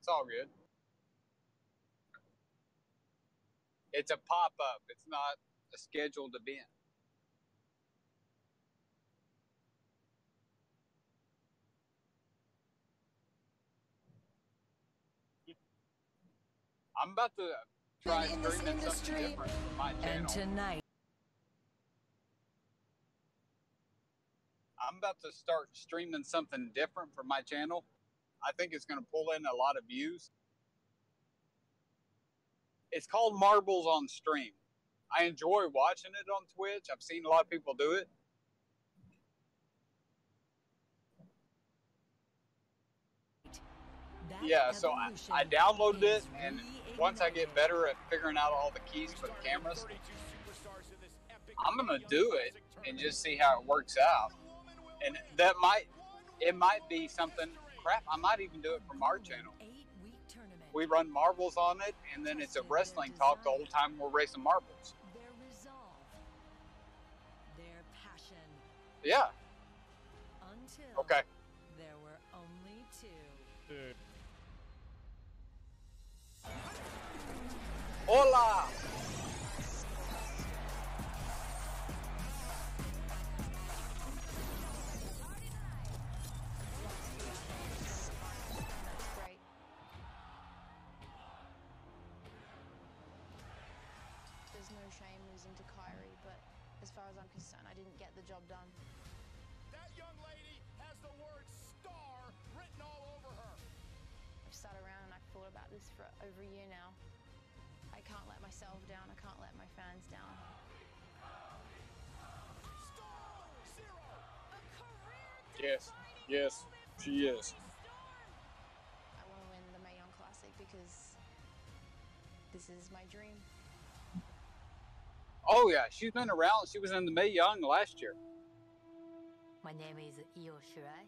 It's all good. It's a pop-up. It's not a scheduled event. I'm about to try streaming something different from my channel. And tonight, I'm about to start streaming something different from my channel. I think it's going to pull in a lot of views. It's called Marbles on Stream. I enjoy watching it on Twitch. I've seen a lot of people do it. Yeah, so I downloaded it, and once I get better at figuring out all the keys for the cameras, I'm gonna do it and just see how it works out. And it might be something. Crap, I might even do it from our channel. We run marbles on it, and then it's a wrestling talk the whole time we're racing marbles. their resolve, their passion, Yeah. until Okay. there were only two. Dude. Hola. That's great. There's no shame losing to Kyrie, but as far as I'm concerned, I didn't get the job done. That young lady has the word star written all over her. I've sat around and I've thought about this for over a year now. I can't let myself down. I can't let my fans down. Star Zero. Yes. Yes. She is. I want to win the Mae Young Classic because this is my dream. Oh yeah, she's been around. She was in the Mae Young last year. My name is Io Shirai.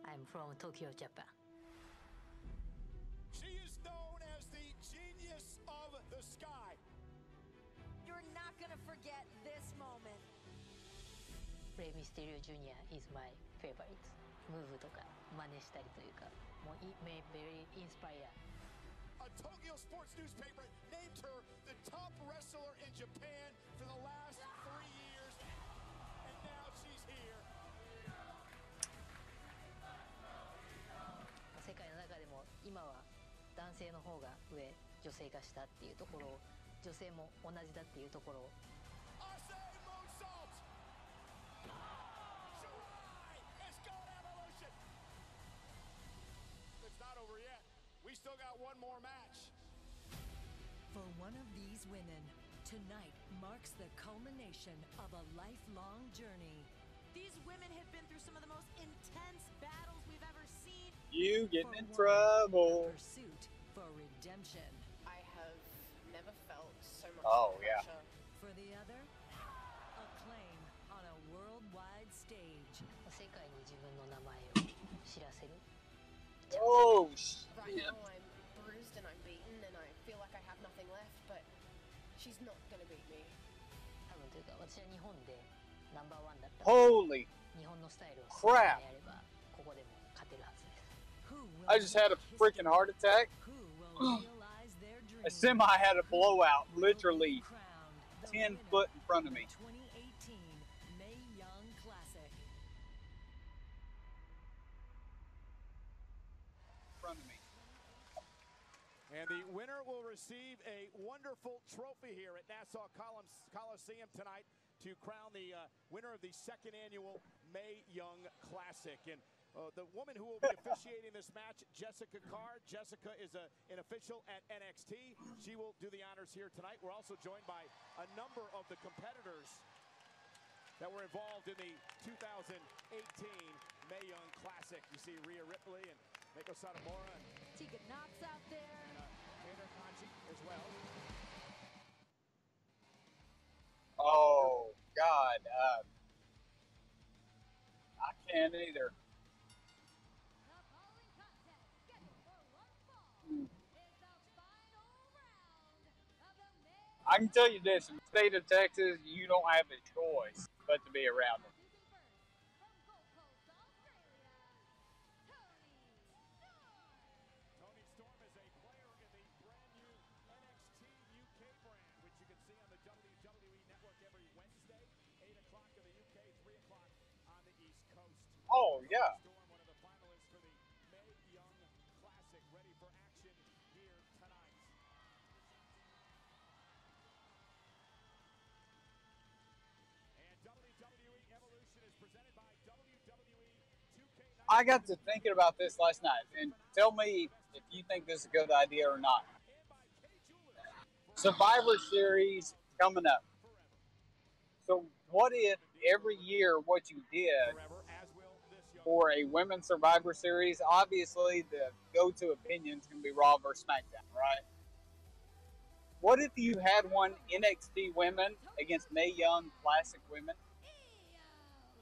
I'm from Tokyo, Japan. She is known as the genius of the sky. You're not gonna forget this moment. Rey Mysterio Jr. is my favorite. ムーブとか真似したりというか、もう it made very inspired. A Tokyo sports newspaper named her the top wrestler in Japan for the last 3 years, and now she's here. 世界の中でも今は男性の方が上、女性化したっていうところを、女性も同じだっていうところを。Asai moonsault. Shirai has gone evolution. It's not over yet. We still got one more match. For one of these women, tonight marks the culmination of a lifelong journey. These women have been through some of the most intense battles we've ever seen. You getting For in one, trouble. a pursuit for redemption. I have never felt so much yeah. pressure. For the other, acclaim on a worldwide stage. 世界に自分の名前を知らせる。Oh Right shit. now I'm bruised and I'm beaten and I feel like I have nothing left, but she's not gonna beat me. 多分というか、私は日本でナンバーワンだったの Holy で、日本のスタイルを crap. やれば、ここでも勝てるはずです。 Who will I just had a make freaking heart attack. Who will realize their dream? A semi had a blowout, literally Crowned the 10 winner foot in front of of me. the 2018 Mae Young Classic. In front of me. And the winner will receive a wonderful trophy here at Nassau Coliseum tonight to crown the winner of the second annual Mae Young Classic. And the woman who will be officiating this match, Jessica Carr. Jessica is an official at NXT. She will do the honors here tonight. We're also joined by a number of the competitors that were involved in the 2018 Mae Young Classic. You see Rhea Ripley and Meiko Satomura and Tegan Knox out there. Taylor Kanji as well. Oh God. I can't either. I can tell you this, in the state of Texas, you don't have a choice but to be around them. Tony Storm Oh, yeah. Storm, one of the finalists for the Mae Young Classic, ready for action here tonight. And WWE Evolution is presented by WWE 2K19. I got to thinking about this last night, and tell me if you think this is a good idea or not. Survivor Series coming up. So what if every year what you did for a women's Survivor Series, obviously the go-to opinion is going to be Raw versus SmackDown, right? What if you had one NXT women against Mae Young Classic women?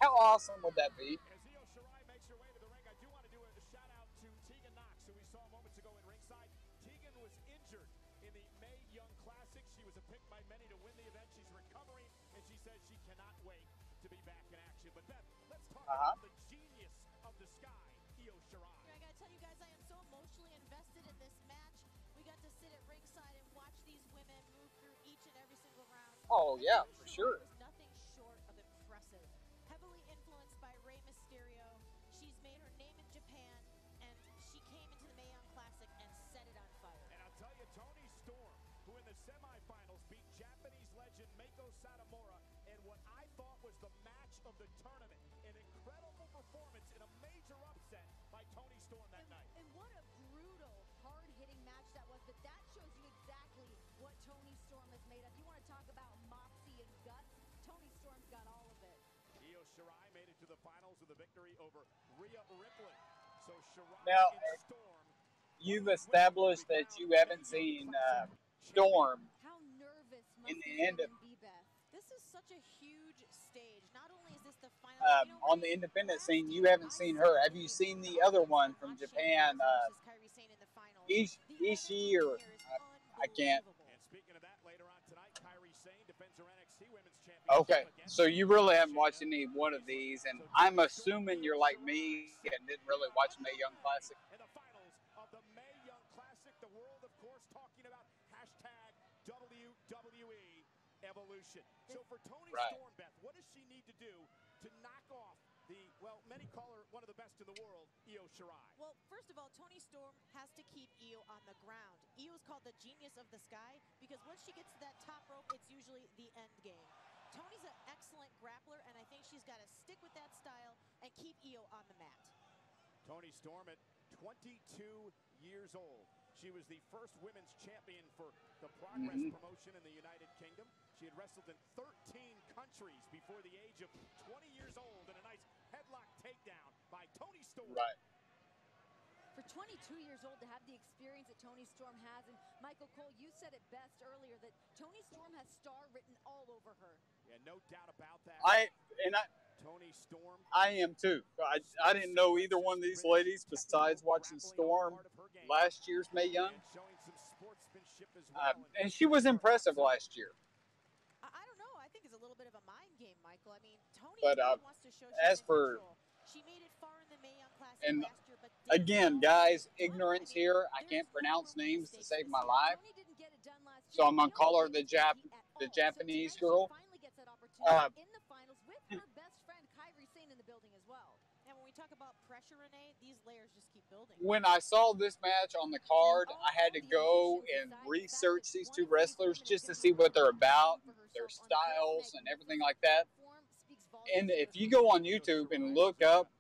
How awesome would that be? As Io Shirai makes her way to the ring, I do want to do a shout out to Tegan Knox, who we saw moments ago in ringside. Tegan was injured in the Mae Young Classic. She was a pick by many to win the event. She's recovering, and she says she cannot wait to be back in action. But Beth, let's talk about the genius of the sky, Io Shirai. I gotta tell you guys, I am so emotionally invested in this match. We got to sit at ringside and watch these women move through each and every single round. Oh yeah, for sure. Was nothing short of impressive. Heavily influenced by Rey Mysterio, she's made her name in Japan, and she came into the Mae Young Classic and set it on fire. And I'll tell you, Toni Storm, who in the semifinals beat Japanese legend Meiko Satomura in what I thought was the match of the tournament. An incredible performance in a major upset by Toni Storm that night. And what a brutal, hard-hitting match that was, but that shows you exactly what Toni Storm is made of. You want to talk about moxie and guts? Toni Storm's got all of it. Io Shirai made it to the finals with a victory over Rhea Ripley. So Shirai Now, and Storm. you've established that you haven't seen Storm How nervous must in the this end of woman be, Beth? This is such a huge stage. Not only is this the final, on the independent scene. You haven't seen her. Have you seen the other one from Japan? Ishii or I can't. And speaking of that, later on tonight, Kairi Sane defends her NXT Women's Championship. Okay, so you really haven't watched any one of these, and I'm assuming you're like me and didn't really watch Mae Young Classic. In the finals of the Mae Young Classic, the world, of course, talking about hashtag WWE Evolution. So for Toni Storm, Beth, what does she need to do to knock off the, well, many call her one of the best in the world, Io Shirai? Well, first of all, Toni Storm has to keep Io on the ground. Io is called the genius of the sky because once she gets to that top rope, it's usually the end game. Toni's an excellent grappler, and I think she's got to stick with that style and keep Io on the mat. Toni Storm at 22 years old. She was the first women's champion for the Progress promotion in the United Kingdom. She had wrestled in 13 countries before the age of 20 years old, and a nice headlock takedown by Toni Storm. Right. For 22 years old to have the experience that Toni Storm has, and Michael Cole, you said it best earlier that Toni Storm has star written all over her. Yeah, no doubt about that. Toni Storm. I am too. I didn't know either one of these ladies besides watching Storm last year's Mae Young. And she was impressive last year. I don't know. I think it's a little bit of a mind game, Michael. I mean, Toni But wants to show as for, she made it far in the Mae Young Classic and last year, but again, guys, ignorance here. I can't pronounce names to save my life, so I'm gonna call her the Japanese girl. In the finals with her best friend Kairi Sane in the building as well. And when we talk about pressure, Renee, these layers just keep building. When I saw this match on the card, I had to go and research these two wrestlers just to see what they're about, their styles, and everything like that. And if you go on YouTube and look up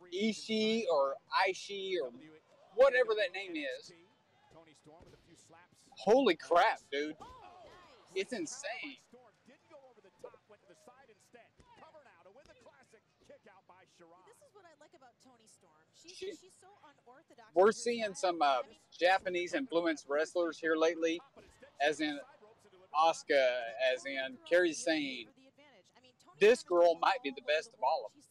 Ishii or Ishii or whatever that name is, holy crap, dude. It's insane. This is what I like about Toni Storm. She's so unorthodox. We're seeing some Japanese influenced wrestlers here lately, as in Asuka, as in Kairi Sane. This girl might be the best of all of them.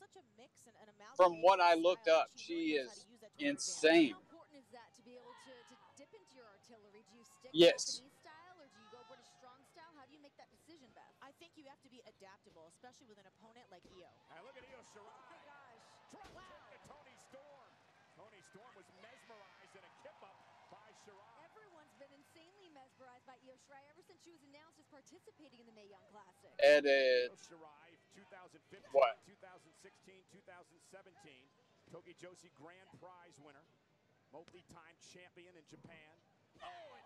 From what I looked up, she is insane. How important is that to be able to dip into your artillery? Do you stick Yes. Japanese style or do you go British strong style? How do you make that decision, Beth? I think you have to be adaptable, especially with an opponent like Io. And look at Io Shirai. Oh my gosh. Drop kick to Toni Storm. Toni Storm was mesmerized in a kip-up by Shirai. Everyone's been insanely mesmerized by Io Shirai ever since she was announced as participating in the Mae Young Classic. It is Shirai, 2015, what? 2016 2016-2017 Tokijoshi Grand Prize winner, multi-time champion in Japan. Oh, and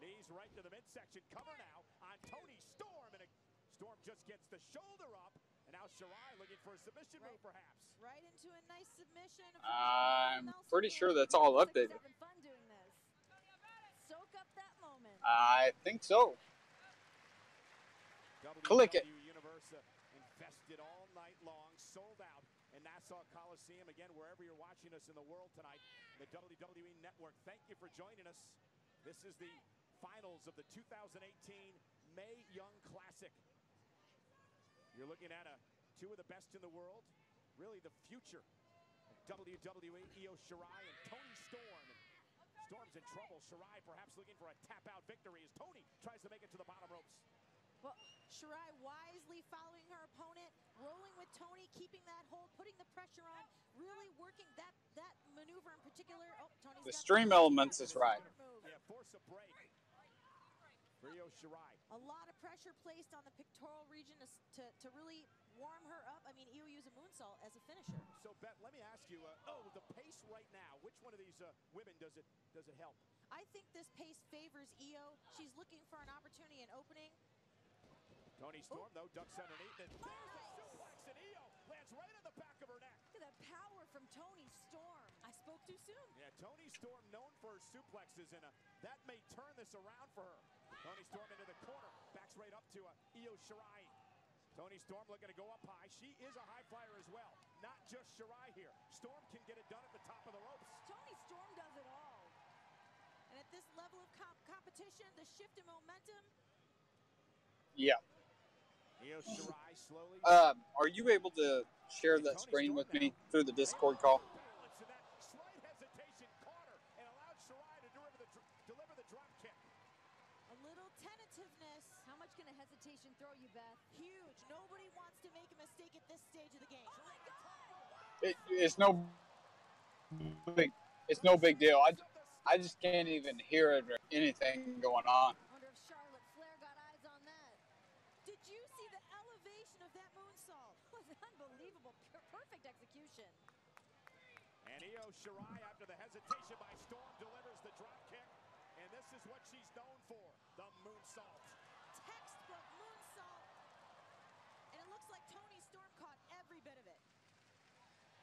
knees right to the midsection. Cover now on Toni Storm, and Storm just gets the shoulder up, and now Shirai looking for a submission move, perhaps. Right into a nice submission. I'm pretty sure that's all updated. Having fun doing this. Soak up that moment. I think so. Click it. Universe invested all night long, sold out in Nassau Coliseum. Again, wherever you're watching us in the world tonight, the WWE Network, thank you for joining us. This is the finals of the 2018 Mae Young Classic. You're looking at two of the best in the world, really the future of WWE, Io Shirai and Toni Storm. Storm's in trouble. Shirai perhaps looking for a tap-out victory as Toni tries to make it to the bottom ropes. Well, Shirai wisely following her opponent, rolling with Toni, keeping that hold, putting the pressure on, really working that maneuver in particular. Oh, Toni's The stream elements is right. Yeah, force a break for Io Shirai. A lot of pressure placed on the pectoral region to really warm her up. I mean, Io used a moonsault as a finisher. So, Beth, let me ask you, the pace right now, which one of these women does it help? I think this pace favors Io. She's looking for an opportunity, an opening. Toni Storm, though, ducks underneath it. There's a suplex, and Io lands right on the back of her neck. Look at that power from Toni Storm. I spoke too soon. Yeah, Toni Storm known for her suplexes, and that may turn this around for her. Toni Storm into the corner, backs right up to Io Shirai. Toni Storm looking to go up high. She is a high flyer as well, not just Shirai here. Storm can get it done at the top of the ropes. Toni Storm does it all. And at this level of competition, the shift in momentum. Yeah. Io Shirai slowly. Are you able to share that screen with me through the Discord call? That slight hesitation caught her and allowed Shirai to deliver the drop kick. A little tentativeness. How much can a hesitation throw you, Beth? Huge. Nobody wants to make a mistake at this stage of the game. Oh my God! It's no big deal. I just can't even hear it or anything going on. I wonder if Charlotte Flair got eyes on that. Did you see the elevation of that moonsault? It was unbelievable. Perfect execution. And Io Shirai, after the hesitation by Storm, delivers the drop kick. And this is what she's known for, the moonsault. Textbook moonsault. And it looks like Toni Storm caught every bit of it.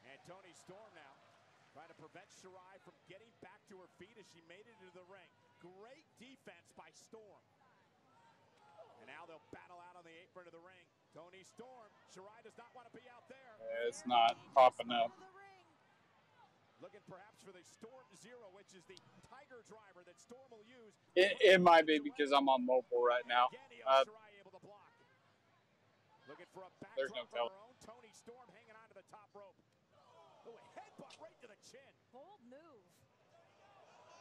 And Toni Storm now trying to prevent Shirai from getting back to her feet as she made it into the ring. Great defense by Storm. And now they'll battle out on the apron of the ring. Toni Storm, Shirai does not want to be out there. It's not popping up. Looking perhaps for the Storm Zero, which is the Tiger Driver that Storm will use. It might be because I'm on mobile right now. Shirai able to block. Looking for a There's no backdrop of her own. Toni Storm hanging on to the top rope. Oh, a headbutt right to the chin. Bold move.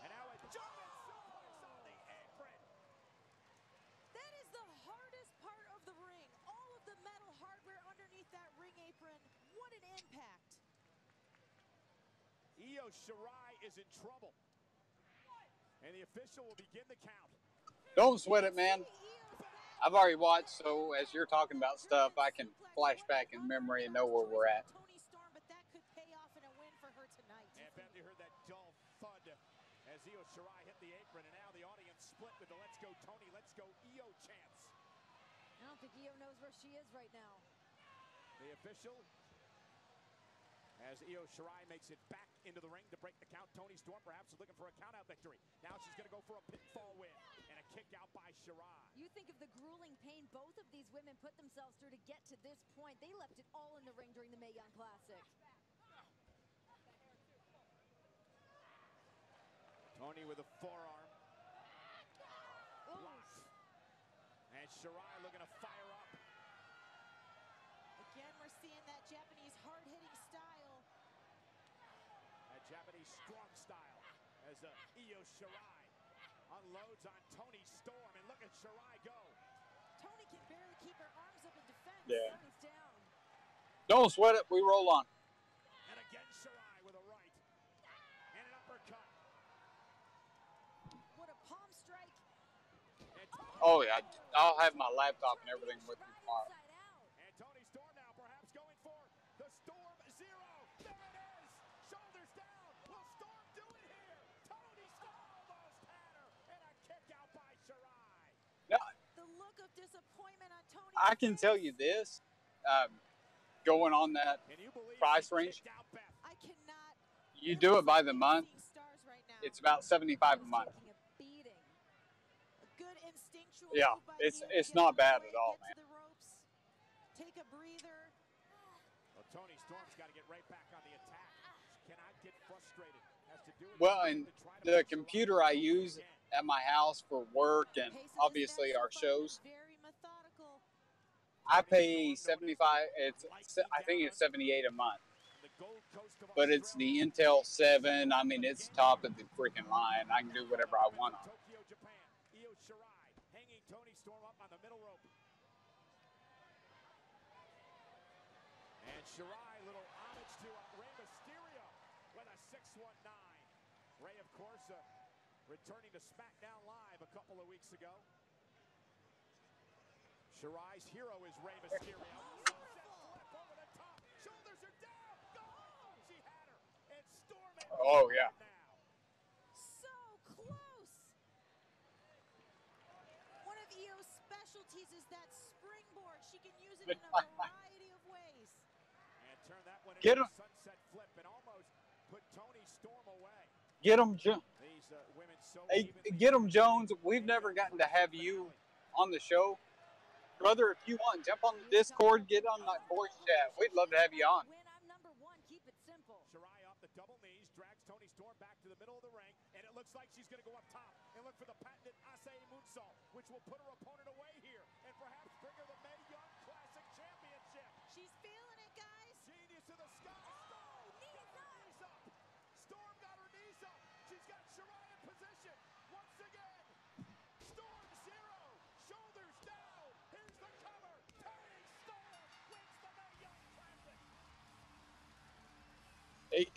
And now a German suplex on the apron. That is the hardest part of the ring. All of the metal hardware underneath that ring apron. What an impact. Io Shirai is in trouble. And the official will begin the count. Don't sweat it, man. I've already watched, so as you're talking about stuff, I can flash back in memory and know where we're at. Toni Storm, but that could pay off in a win for her tonight. And Beth, you heard that dull thud as Io Shirai hit the apron, and now the audience split with the "Let's go Toni, let's go Io" chants. I don't think Io knows where she is right now. The official, as Io Shirai makes it back into the ring to break the count. Toni Storm perhaps is looking for a count-out victory. Now she's going to go for a pinfall win and a kick out by Shirai. You think of the grueling pain both of these women put themselves through to get to this point. They left it all in the ring during the Mae Young Classic. Toni with a forearm. Oof. And Shirai looking to fire up. Again, we're seeing that Japanese hard-hitting style. That Japanese strong style as Io Shirai unloads on Toni Storm. And look at Shirai go. Toni can barely keep her arms up in defense. Yeah. Toni's down. Don't sweat it. We roll on. And again Shirai with a right. And an uppercut. What a palm strike. And Oh, yeah. I'll have my laptop and everything with me tomorrow. Inside out. And Toni Storm now perhaps going for the Storm disappointment on Tony's I can tell you this, going on that price range, I cannot. you do it by the month, it's about $75 a month. Taking a beating. A good instinctual Yeah, move by it's Io. it's Get not out of the bad way, at all, get man. to the ropes, take a breather. Well, Tony Storm's got to get right back on the attack. She cannot get frustrated. Has to do it Well, again and to try to the make computer I Saraya go use again. at my house for work and Pace of this obviously next our fight shows, is very methodical. I pay 75. I think it's 78 a month, The Gold Coast of but it's the Intel 7. I mean, it's top of the freaking line. I can do whatever I want on it. Tokyo, Japan. Io Shirai hanging Tony Storm up on the middle rope. And Shirai, little homage to Rey Mysterio with a 619. Rey, of course, returning to SmackDown Live a couple of weeks ago. Shirai's hero is Rey Mysterio. Sunset flip over the top. Shoulders are down. Oh, she had her. And Storm at Oh, yeah. now. So close. One of Io's specialties is that springboard. She can use it in a variety of ways. And turn that one Get into him. a sunset flip and almost put Tony Storm away. Get them, These women so evenly Jones. We've never gotten to have you on the show. Brother, if you want, jump on the Discord, get on that voice chat. We'd love to have you on. When I'm number one, keep it simple. Shirai off the double knees, drags Tony Storm back to the middle of the ring, and it looks like she's going to go up top and look for the patented Asai moonsault, which will put her opponent away here and perhaps bring her the Mae Young Classic Championship. She's feeling it, guys. Genius of the sky. Oh, knees up. Storm got her knees up. She's got Shirai in position. Once again, Storm 0, shoulders down. Here's the cover. Tony Storm wins the Mae Young Classic.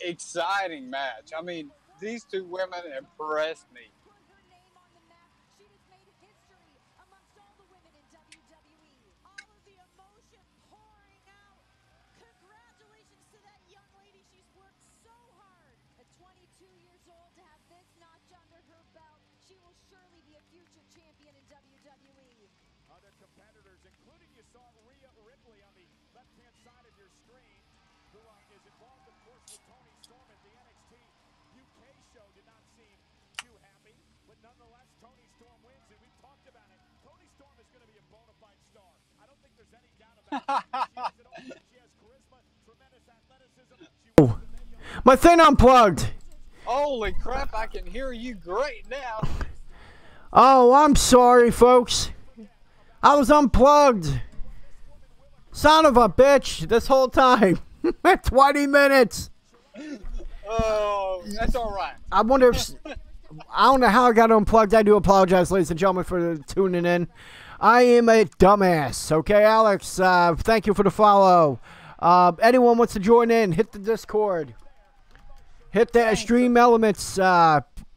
Exciting match. I mean, these two women impressed me. Put her name on the map. She just made history amongst all the women in WWE. All of the emotion pouring out. Congratulations to that young lady. She's worked so hard. At 22 years old, to have this notch under her belt, she will surely be a future champion in WWE. Other competitors, including you saw Rhea Ripley on the left-hand side of your screen, who is involved, of course, with Tony Storm at the NXT UK show, did not seem too happy. But nonetheless, Tony Storm wins, and we've talked about it. Tony Storm is going to be a bona fide star. I don't think there's any doubt about it. She has it all. She has charisma, tremendous athleticism. She wins the Mae Young. My thing unplugged. Holy crap, I can hear you great now. Oh, I'm sorry, folks. I was unplugged. Son of a bitch, this whole time. 20 minutes. Oh, that's all right. I wonder if... I don't know how I got unplugged. I do apologize, ladies and gentlemen, for tuning in. I am a dumbass. Okay, Alex, thank you for the follow. Anyone wants to join in, hit the Discord. Hit the Stream Elements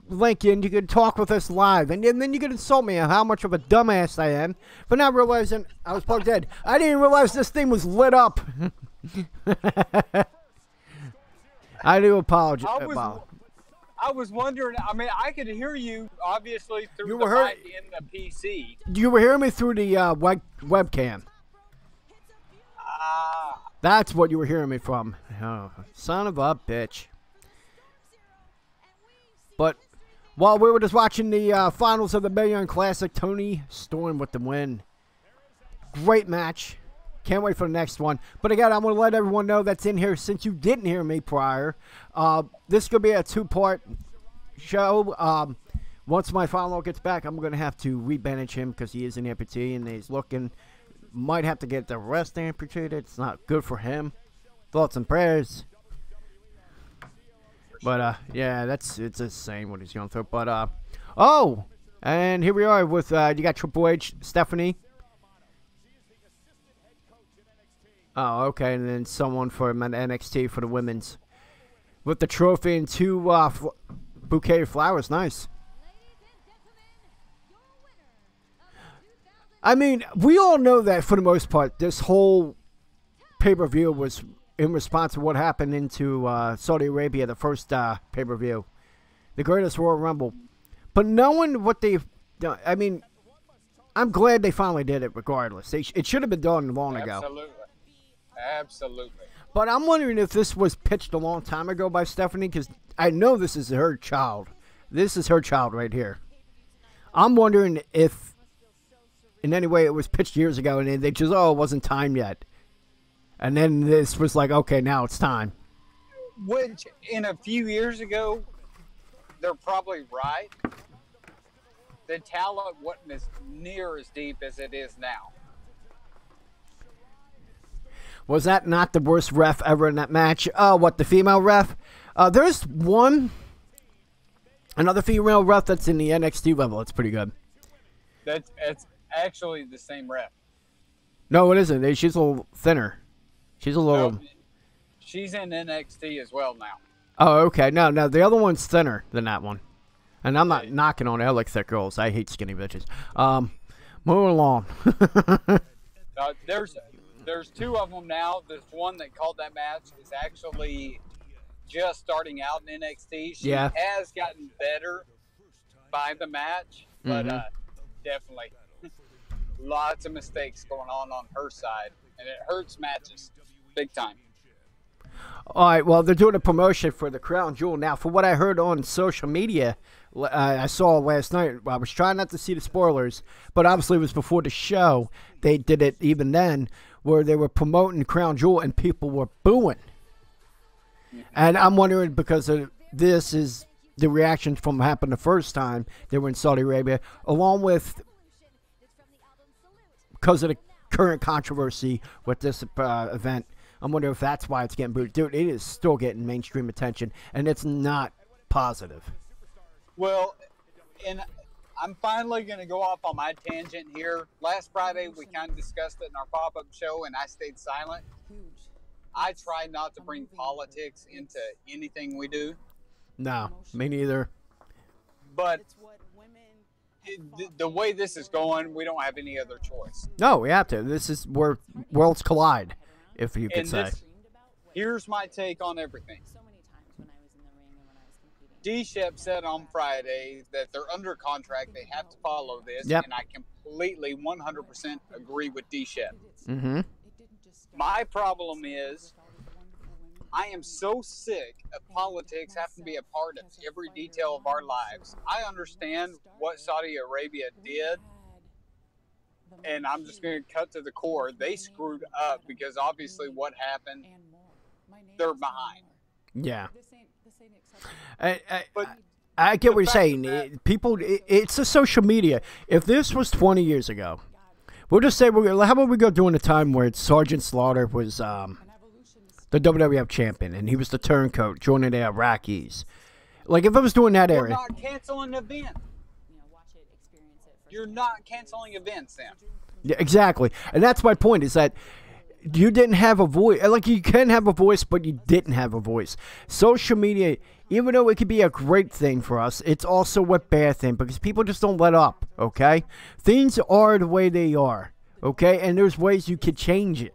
link, and you can talk with us live. And then you can insult me on how much of a dumbass I am for not realizing I was plugged in. I didn't realize this thing was lit up. I do apologize. I was wondering. I mean, I could hear you obviously through You the were mic in the PC. You were hearing me through the webcam. That's what you were hearing me from. Oh, son of a bitch. But while we were just watching the finals of the Mae Young Classic, Tony Storm with the win. Great match. Can't wait for the next one. But again, I'm going to let everyone know that's in here since you didn't hear me prior. This is going to be a two-part show. Once my follow gets back, I'm going to have to re-bandage him because he is an amputee and he's looking. Might have to get the rest amputated. It's not good for him. Thoughts and prayers. But, yeah, it's the same what he's going through. But, oh! And here we are with, you got Triple H, Stephanie. Oh, okay, and then someone for NXT for the women's. With the trophy and two bouquet of flowers. Nice. I mean, we all know that for the most part, this whole pay-per-view was in response to what happened into Saudi Arabia, the first pay-per-view. The greatest Royal Rumble. But knowing what they've done, I mean, I'm glad they finally did it regardless. It should have been done long ago. Absolutely. But I'm wondering if this was pitched a long time ago by Stephanie, because I know this is her child. This is her child right here. I'm wondering if in any way it was pitched years ago and they just, it wasn't time yet. And then this was like, okay, now it's time. Which, in a few years ago, they're probably right. The talent wasn't as near as deep as it is now. Was that not the worst ref ever in that match? What, the female ref? There's another female ref that's in the NXT level. It's pretty good. It's actually the same ref. No, it isn't. She's a little thinner. She's a little... No, she's in NXT as well now. Oh, okay. No, the other one's thinner than that one. And I'm not knocking on it. I like thick girls. I hate skinny bitches. Moving along. There's two of them now. There's one that called that match is actually just starting out in NXT. She has gotten better by the match, but definitely lots of mistakes going on her side, and it hurts matches big time. All right, well, they're doing a promotion for the Crown Jewel. Now, for what I heard on social media, I saw last night, I was trying not to see the spoilers, but obviously it was before the show. They did it even then, where they were promoting the Crown Jewel and people were booing. And I'm wondering, because this is the reaction from what happened the first time they were in Saudi Arabia, along with, because of the current controversy with this event, I'm wondering if that's why it's getting booed. Dude, it is still getting mainstream attention, and it's not positive. Well, and I'm finally going to go off on my tangent here. Last Friday, we kind of discussed it in our pop-up show, and I stayed silent. I try not to bring politics into anything we do. No, me neither. But the way this is going, we don't have any other choice. No, we have to. This is where worlds collide, if you could say. Here's my take on everything. D-Shep said on Friday that they're under contract. They have to follow this. Yep. And I completely 100% agree with D-Shep. Mm-hmm. My problem is I am so sick of politics having to be a part of every detail of our lives. I understand what Saudi Arabia did, and I'm just going to cut to the core. They screwed up because obviously what happened, they're behind. Yeah. I get what you're saying. People, it's the social media. If this was 20 years ago, we'll just say, how about we go during the time where Sergeant Slaughter was the WWF champion, and he was the turncoat joining the Iraqis. Like, if I was doing that era. You're not canceling events. You're not canceling events, Sam. Yeah, exactly. And that's my point, is that you didn't have a voice. Like, you can have a voice, but you didn't have a voice. Social media, even though it could be a great thing for us, it's also a bad thing because people just don't let up, okay? Things are the way they are, okay? And there's ways you could change it.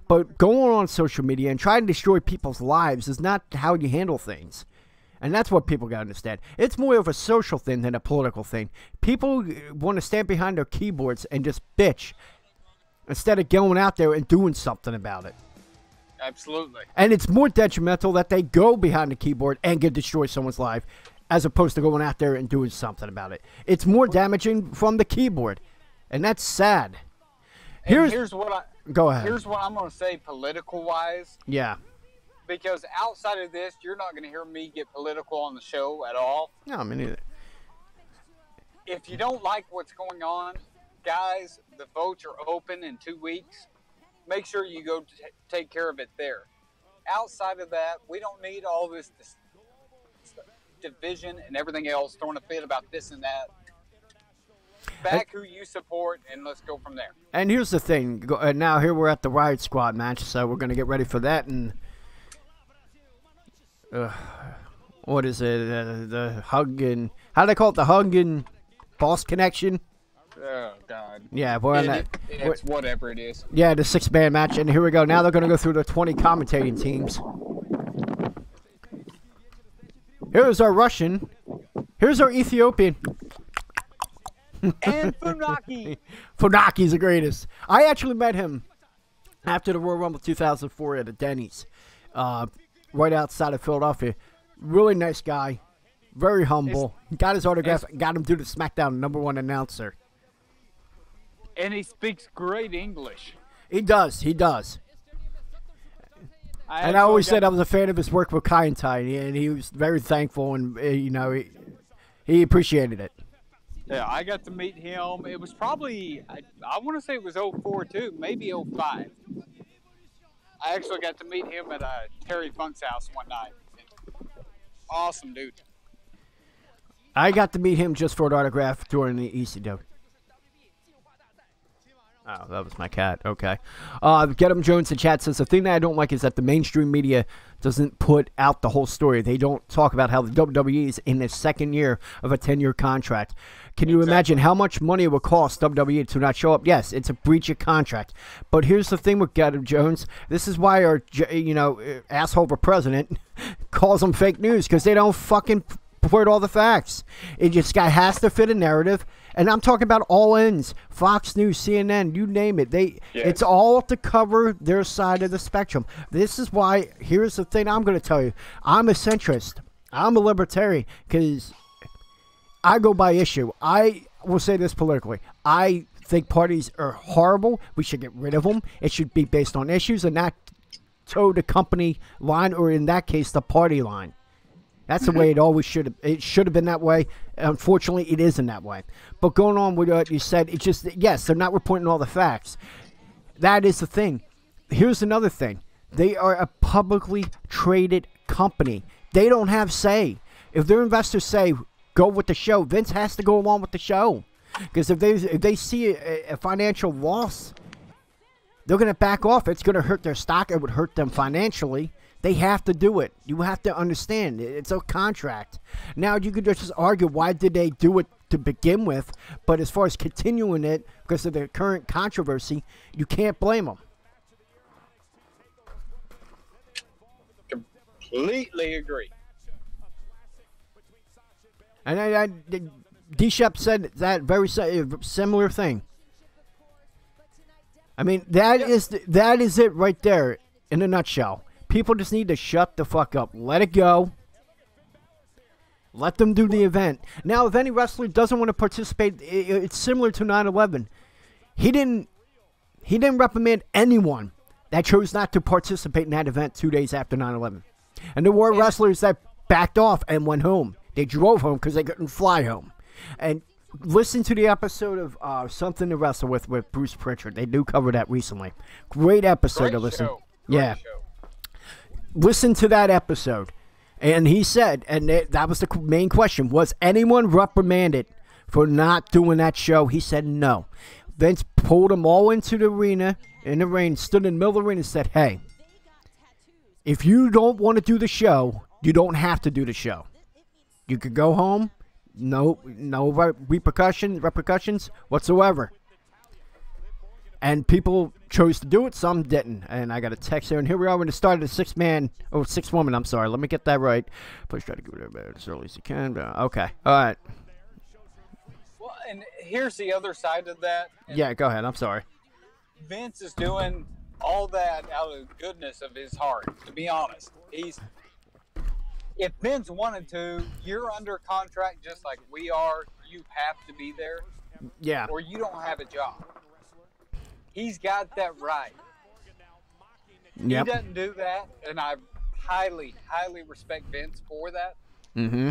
But going on social media and trying to destroy people's lives is not how you handle things. And that's what people got to understand. It's more of a social thing than a political thing. People want to stand behind their keyboards and just bitch instead of going out there and doing something about it. Absolutely. And it's more detrimental that they go behind the keyboard and get destroy someone's life as opposed to going out there and doing something about it. It's more damaging from the keyboard. And that's sad. Here's what Go ahead. Here's what I'm going to say political-wise. Yeah. Because outside of this, you're not going to hear me get political on the show at all. No, me neither. If you don't like what's going on, guys, the votes are open in 2 weeks. Make sure you go take care of it there. Outside of that, we don't need all this division and everything else, throwing a fit about this and that. Back who you support, and let's go from there. And here's the thing. Now here we're at the Riot Squad match, so we're going to get ready for that. And what is it? The hug and how do they call it? The hug and boss connection. Oh God. Yeah, we're on that. It's whatever it is. Yeah, the 6-man match, and here we go. Now they're going to go through the 20 commentating teams. Here's our Russian. Here's our Ethiopian. And Funaki. Funaki's the greatest. I actually met him after the Royal Rumble 2004 at a Denny's, right outside of Philadelphia. Really nice guy. Very humble. Got his autograph. Got him to the SmackDown #1 announcer. And he speaks great English. He does. He does. I always said I was a fan of his work with Kai and Ty, and he was very thankful, and he appreciated it. Yeah, I got to meet him. It was probably, I want to say it was 04 too, maybe 05. I actually got to meet him at Terry Funk's house one night. Awesome dude. I got to meet him just for an autograph during the ECW. Oh, that was my cat. Okay. Get him Jones in chat says, the thing that I don't like is that the mainstream media doesn't put out the whole story. They don't talk about how the WWE is in the second year of a 10-year contract. Can you imagine how much money it would cost WWE to not show up? Yes, it's a breach of contract. But here's the thing with Get him Jones. This is why our, asshole of a president calls them fake news, because they don't fucking report all the facts. It just has to fit a narrative. And I'm talking about all ends. Fox News, CNN, you name it. It's all to cover their side of the spectrum. This is why, here's the thing I'm going to tell you. I'm a centrist. I'm a libertarian because I go by issue. I will say this politically. I think parties are horrible. We should get rid of them. It should be based on issues and not toe the company line, or in that case, the party line. That's the way it always should have. It should have been that way. Unfortunately, it isn't that way. But going on with what you said, it's just, yes, they're not reporting all the facts. That is the thing. Here's another thing. They are a publicly traded company. They don't have say. If their investors say, go with the show, Vince has to go along with the show. Because if they see a financial loss, they're going to back off. It's going to hurt their stock. It would hurt them financially. They have to do it. You have to understand. It's a contract. Now, you could just argue, why did they do it to begin with? But as far as continuing it, because of the current controversy, you can't blame them. Completely agree. And D-Shep said that very similar thing. I mean, that is it right there in a nutshell. People just need to shut the fuck up. Let it go. Let them do the event. Now, if any wrestler doesn't want to participate, it's similar to 9/11. He didn't reprimand anyone that chose not to participate in that event 2 days after 9/11. And there were wrestlers that backed off and went home. They drove home because they couldn't fly home. And listen to the episode of Something to Wrestle with Bruce Pritchard. They do cover that recently. Great episode to listen. Yeah. Listen to that episode. And he said, and that was the main question, was anyone reprimanded for not doing that show? He said no. Vince pulled them all into the arena, in the ring, stood in the middle of the ring and said, hey, if you don't want to do the show, you don't have to do the show. You could go home. No repercussions whatsoever. And people chose to do it, some didn't. And I got a text here, and here we are when it started a six woman, I'm sorry. Let me get that right. Please try to get it as early as you can. Okay. All right. Well, and here's the other side of that. Yeah, go ahead. I'm sorry. Vince is doing all that out of the goodness of his heart, to be honest. If Vince wanted to, you're under contract just like we are. You have to be there. Yeah. Or you don't have a job. He's got that right. Yep. He doesn't do that, and I highly, highly respect Vince for that. Mm-hmm.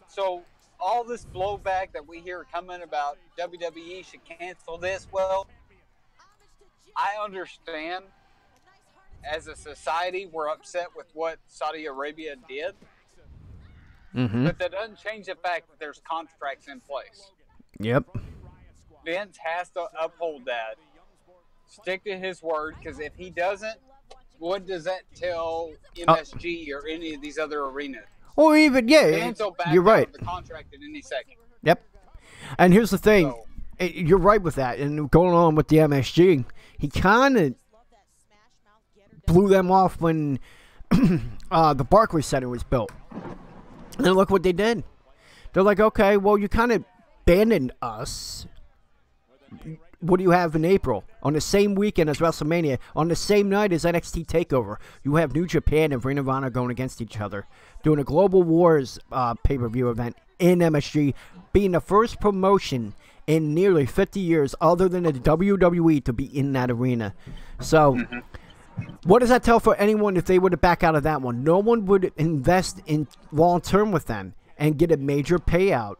So all this blowback that we hear coming about WWE should cancel this, well, I understand. As a society, we're upset with what Saudi Arabia did. Mm-hmm. But that doesn't change the fact that there's contracts in place. Yep. Vince has to uphold that. Stick to his word, because if he doesn't, what does that tell MSG or any of these other arenas? Or even, Vince will back you're right. out of the contract in any second. Yep. And here's the thing. You're right with that. And going on with the MSG, he kind of blew them off when the Barclays Center was built. And look what they did. They're like, okay, well, you kind of abandoned us. What do you have in April? On the same weekend as WrestleMania, on the same night as NXT TakeOver, you have New Japan and Ring of Honor going against each other, doing a Global Wars pay-per-view event in MSG, being the first promotion in nearly 50 years other than the WWE to be in that arena. So, what does that tell for anyone if they were to back out of that one? No one would invest in long-term with them and get a major payout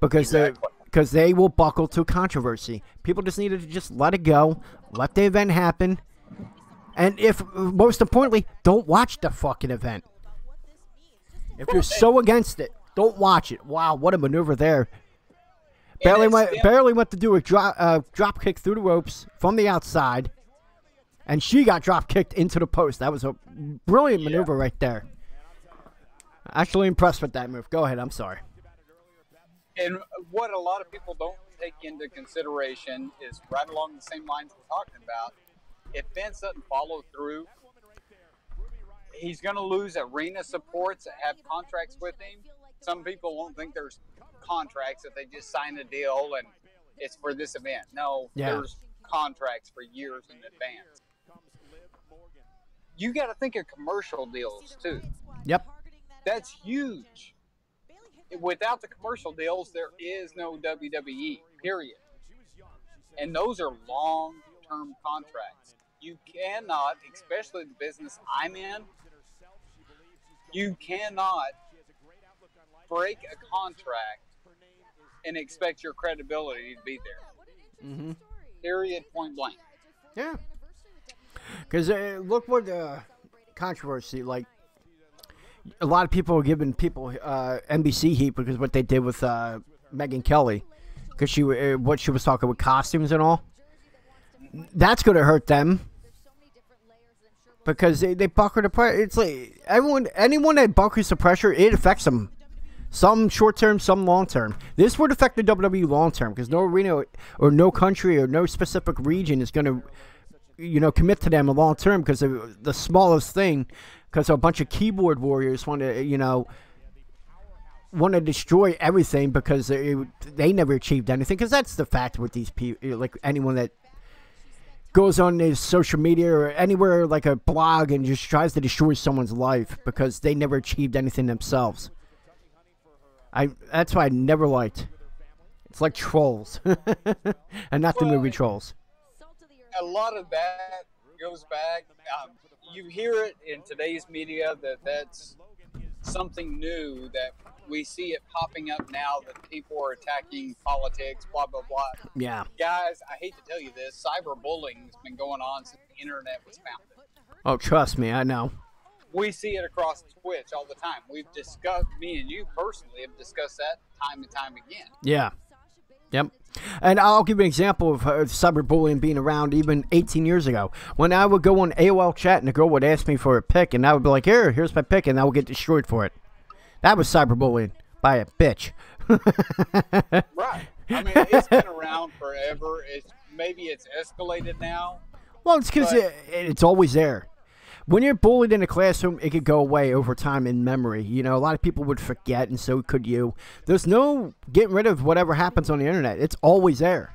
because they will buckle to controversy. People just needed to just let it go, let the event happen, and most importantly, don't watch the fucking event. If you're so against it, don't watch it. Wow, what a maneuver there. Barely went to do a drop kick through the ropes from the outside, and she got drop kicked into the post. That was a brilliant maneuver right there. Actually impressed with that move. Go ahead, I'm sorry. And what a lot of people don't take into consideration is right along the same lines we're talking about. If Vince doesn't follow through, he's going to lose arena supports that have contracts with him. Some people won't think there's contracts if they just sign a deal and it's for this event. No, there's contracts for years in advance. You got to think of commercial deals too. Yep. That's huge. Without the commercial deals, there is no WWE, period. And those are long-term contracts. You cannot, especially the business I'm in, you cannot break a contract and expect your credibility to be there. Mm-hmm. Period, point blank. Yeah. Because look what controversy, like, a lot of people are giving people NBC heat because what they did with Megyn Kelly, because what she was talking with costumes and all. That's going to hurt them because they buckle the pressure. It's like anyone that buckles the pressure, it affects them. Some short term, some long term. This would affect the WWE long term because no arena or no country or no specific region is going to, commit to them a long term because of the smallest thing. Because a bunch of keyboard warriors want to destroy everything because they never achieved anything. Because that's the fact with these people. Like anyone that goes on his social media or anywhere like a blog and just tries to destroy someone's life because they never achieved anything themselves. That's why I never liked. It's like Trolls, and not the movie Trolls. A lot of that goes back. You hear it in today's media that's something new, that we see it popping up now, that people are attacking politics, blah, blah, blah. Yeah. Guys, I hate to tell you this, cyberbullying has been going on since the internet was founded. Oh, trust me, I know. We see it across Twitch all the time. We've discussed, me and you personally have discussed that time and time again. Yeah. Yep. And I'll give you an example of cyberbullying being around even 18 years ago. When I would go on AOL chat and the girl would ask me for a pic, and I would be like, here's my pic, and I would get destroyed for it. That was cyberbullying by a bitch. Right. I mean, it's been around forever. Maybe it's escalated now. Well, it's because it's always there. When you're bullied in a classroom, it could go away over time in memory. A lot of people would forget, and so could you. There's no getting rid of whatever happens on the internet. It's always there.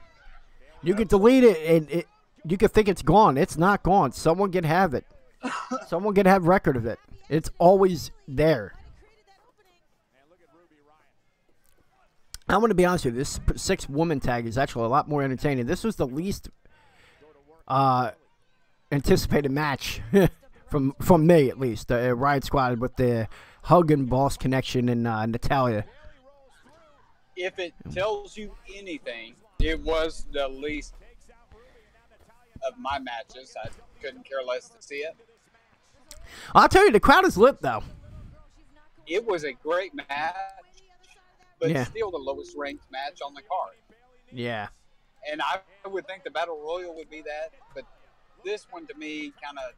You could delete it, and you could think it's gone. It's not gone. Someone can have it. Someone can have record of it. It's always there. I want to be honest with you. This 6-woman tag is actually a lot more entertaining. This was the least anticipated match. From me, at least, the Riot Squad with the Hug and Boss connection and Natalia. If it tells you anything, it was the least of my matches. I couldn't care less to see it. I'll tell you, the crowd is lit, though. It was a great match, but still the lowest ranked match on the card. Yeah. And I would think the Battle Royal would be that, but this one to me kind of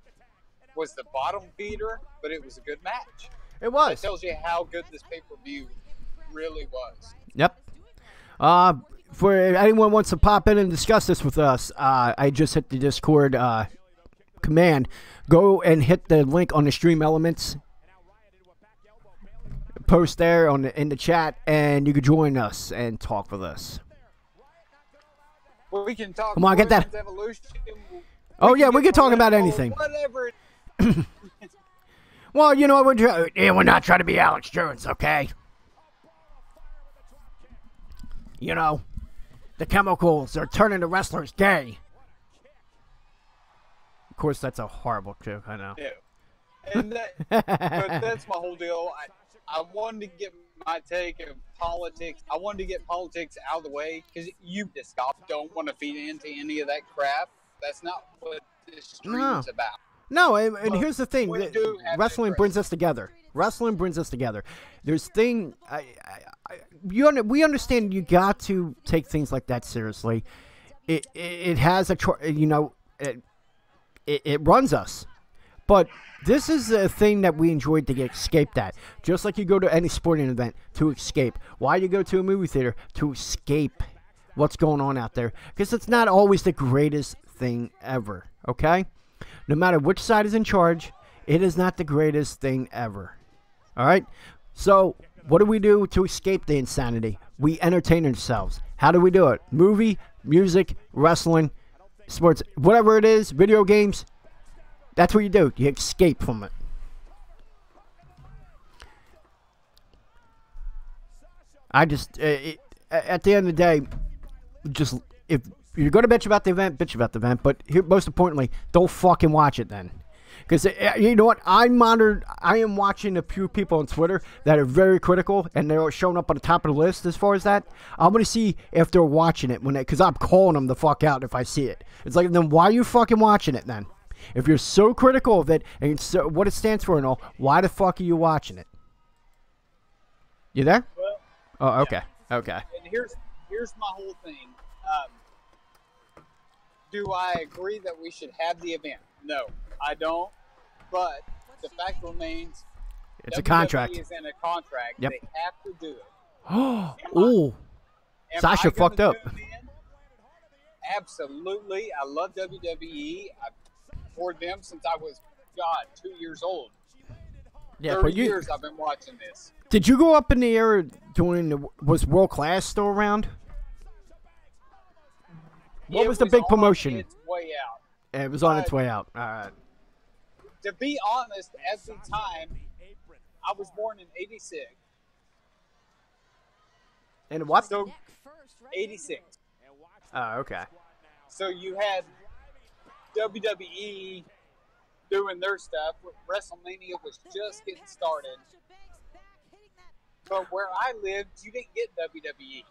was the bottom feeder, but it was a good match. It was. It tells you how good this pay-per-view really was. Yep. For anyone who wants to pop in and discuss this with us, I just hit the Discord command. Go and hit the link on the Stream Elements post there in the chat, and you can join us and talk with us. We can talk. Come on, get that. Evolution. Oh yeah, we can talk about anything. Whatever. Well, you know what? We're not trying to be Alex Jones, okay? You know, the chemicals are turning the wrestlers gay. Of course, that's a horrible joke, I know. Yeah. And but that's my whole deal. I wanted to get my take of politics. I wanted to get politics out of the way because you just don't want to feed into any of that crap. That's not what this stream is about. No, and here's the thing: wrestling brings us together. Wrestling brings us together. There's we understand you got to take things like that seriously. It has it runs us, but this is a thing that we enjoyed to escape that. Just like you go to any sporting event to escape. Why you go to a movie theater? To escape what's going on out there, because it's not always the greatest thing ever. Okay. No matter which side is in charge, it is not the greatest thing ever. All right? So, what do we do to escape the insanity? We entertain ourselves. How do we do it? Movie, music, wrestling, sports, whatever it is, video games. That's what you do. You escape from it. I just, at the end of the day, just, if you're going to bitch about the event, bitch about the event. But here, most importantly, don't fucking watch it then. Because you know what? I am watching a few people on Twitter that are very critical, and they're showing up on the top of the list as far as that. I'm going to see if they're watching it because I'm calling them the fuck out if I see it. It's like, then why are you fucking watching it then? If you're so critical of it and so, what it stands for and all, why the fuck are you watching it? You there? Well, oh, okay. Yeah. Okay. And here's my whole thing. Do I agree that we should have the event? No, I don't. But the fact remains, it's a contract. is in a contract. Yep. They have to do it. Oh, Sasha fucked up. Absolutely. I love WWE. I've supported them since I was, 2 years old. Yeah, 30 years I've been watching this. Did you go up in the era was World Class still around? What was the big promotion? Its way out. It was on its way out. All right. To be honest, at the time, I was born in 86. And what? So, 86. Oh, okay. So you had WWE doing their stuff. WrestleMania was just getting started. But where I lived, you didn't get WWE.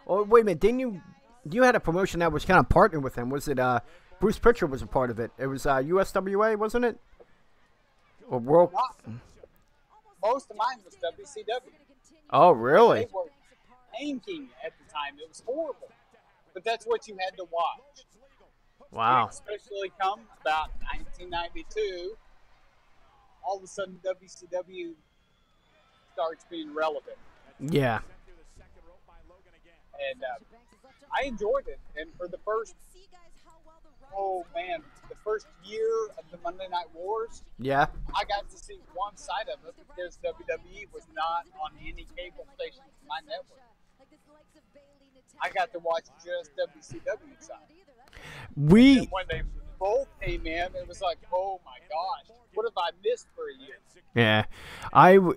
Oh, wait a minute. Didn't you? You had a promotion that was kind of partnered with him. Was it Bruce Pritchard was a part of it? It was USWA, wasn't it? Or World? Most of mine was WCW. Oh, really? They were tanking at the time. It was horrible. But that's what you had to watch. Wow. And especially come about 1992, all of a sudden WCW starts being relevant. Yeah. And I enjoyed it. And for the first, the first year of the Monday Night Wars, yeah, I got to see one side of it because WWE was not on any cable stations in my network. I got to watch just WCW side. And when they both came in, it was like, oh my gosh, what have I missed for a year? Yeah,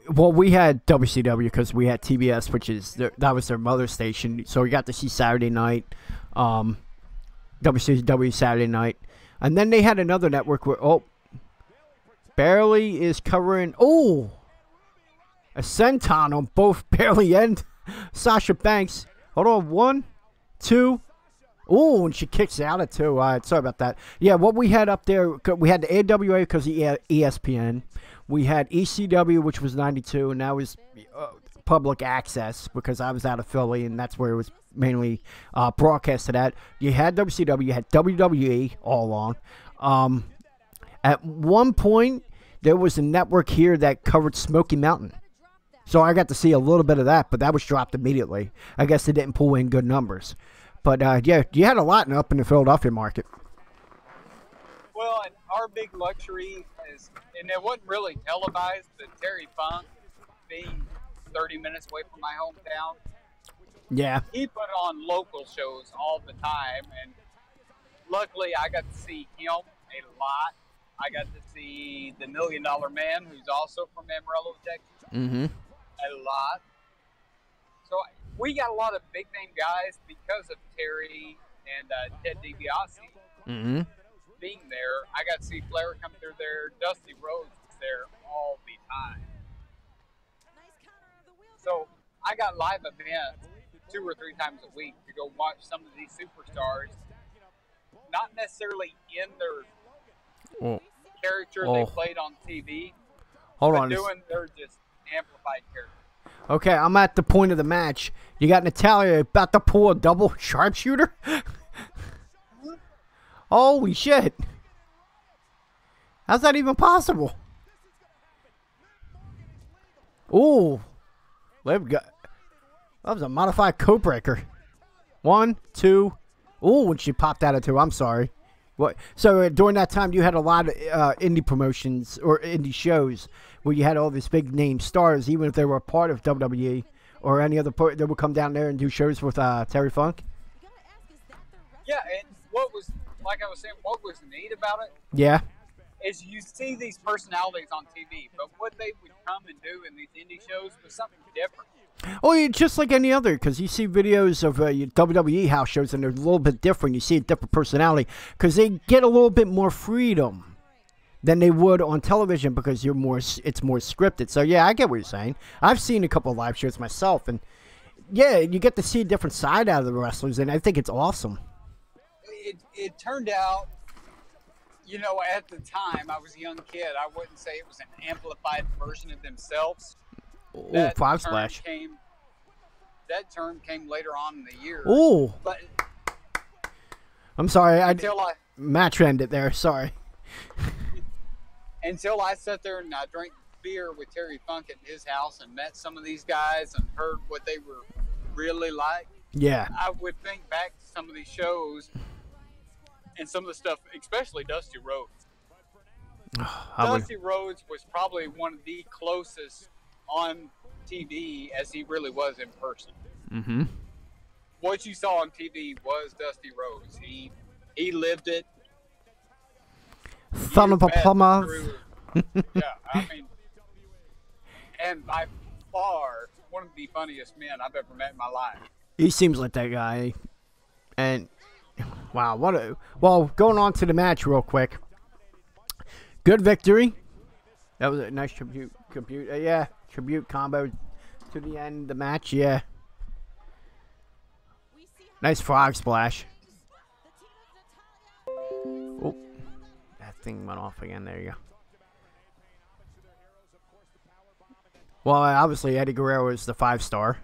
we had WCW because we had TBS, which is that was their mother station, so we got to see Saturday night, WCW Saturday night, and then they had another network where Barely is covering a senton on both Barely and Sasha Banks. Hold on, 1, 2. Oh, and she kicks out at 2. All right, sorry about that. Yeah, what we had up there, we had the AWA because of ESPN. We had ECW, which was 92, and that was public access because I was out of Philly, and that's where it was mainly broadcasted at. You had WCW, you had WWE all along. At one point, there was a network here that covered Smoky Mountain. So I got to see a little bit of that, but that was dropped immediately. I guess they didn't pull in good numbers. But, yeah, you had a lot up in the Philadelphia market. Well, and our big luxury is, and it wasn't really televised, but Terry Funk being 30 minutes away from my hometown. Yeah. He put on local shows all the time, and luckily I got to see him a lot. I got to see the $1 Million Man, who's also from Amarillo, Texas, a lot. So we got a lot of big-name guys because of Terry and Ted DiBiase being there. I got to see Flair come through there. Dusty Rhodes was there all the time. So I got live events 2 or 3 times a week to go watch some of these superstars, not necessarily in their character they played on TV, but doing their just amplified character. Okay, I'm at the point of the match. You got Natalya about to pull a double sharpshooter? Holy shit. How's that even possible? Ooh. That was a modified code breaker. 1, 2. Ooh, when she popped out of 2. I'm sorry. What? So during that time, you had a lot of indie promotions or indie shows where you had all these big name stars, even if they were a part of WWE or any other part, they would come down there and do shows with Terry Funk. Yeah, and what was, like I was saying, what was neat about it? Yeah. Is you see these personalities on TV, but what they would come and do in these indie shows was something different. Oh, yeah, just like any other, because you see videos of WWE house shows, and they're a little bit different. You see a different personality, because they get a little bit more freedom than they would on television, because it's more scripted. So, yeah, I get what you're saying. I've seen a couple of live shows myself, and, yeah, you get to see a different side out of the wrestlers, and I think it's awesome. It turned out, you know, at the time, I was a young kid. I wouldn't say it was an amplified version of themselves. Oh, Frog Splash. That term came later on in the year. Oh. But I'm sorry. Match ended there. Sorry. Until I sat there and I drank beer with Terry Funk at his house and met some of these guys and heard what they were really like. Yeah. I would think back to some of these shows and some of the stuff, especially Dusty Rhodes. Dusty Rhodes was probably one of the closest on TV as he really was in person. What you saw on TV was Dusty Rhodes. He lived it. Son of a plumber. Yeah, I mean, and by far one of the funniest men I've ever met in my life. He seems like that guy. And wow, well, going on to the match real quick. Good victory. That was a nice tribute combo to the end of the match, yeah. Nice frog splash. Oh, that thing went off again. There you go. Well, obviously Eddie Guerrero is the 5-star.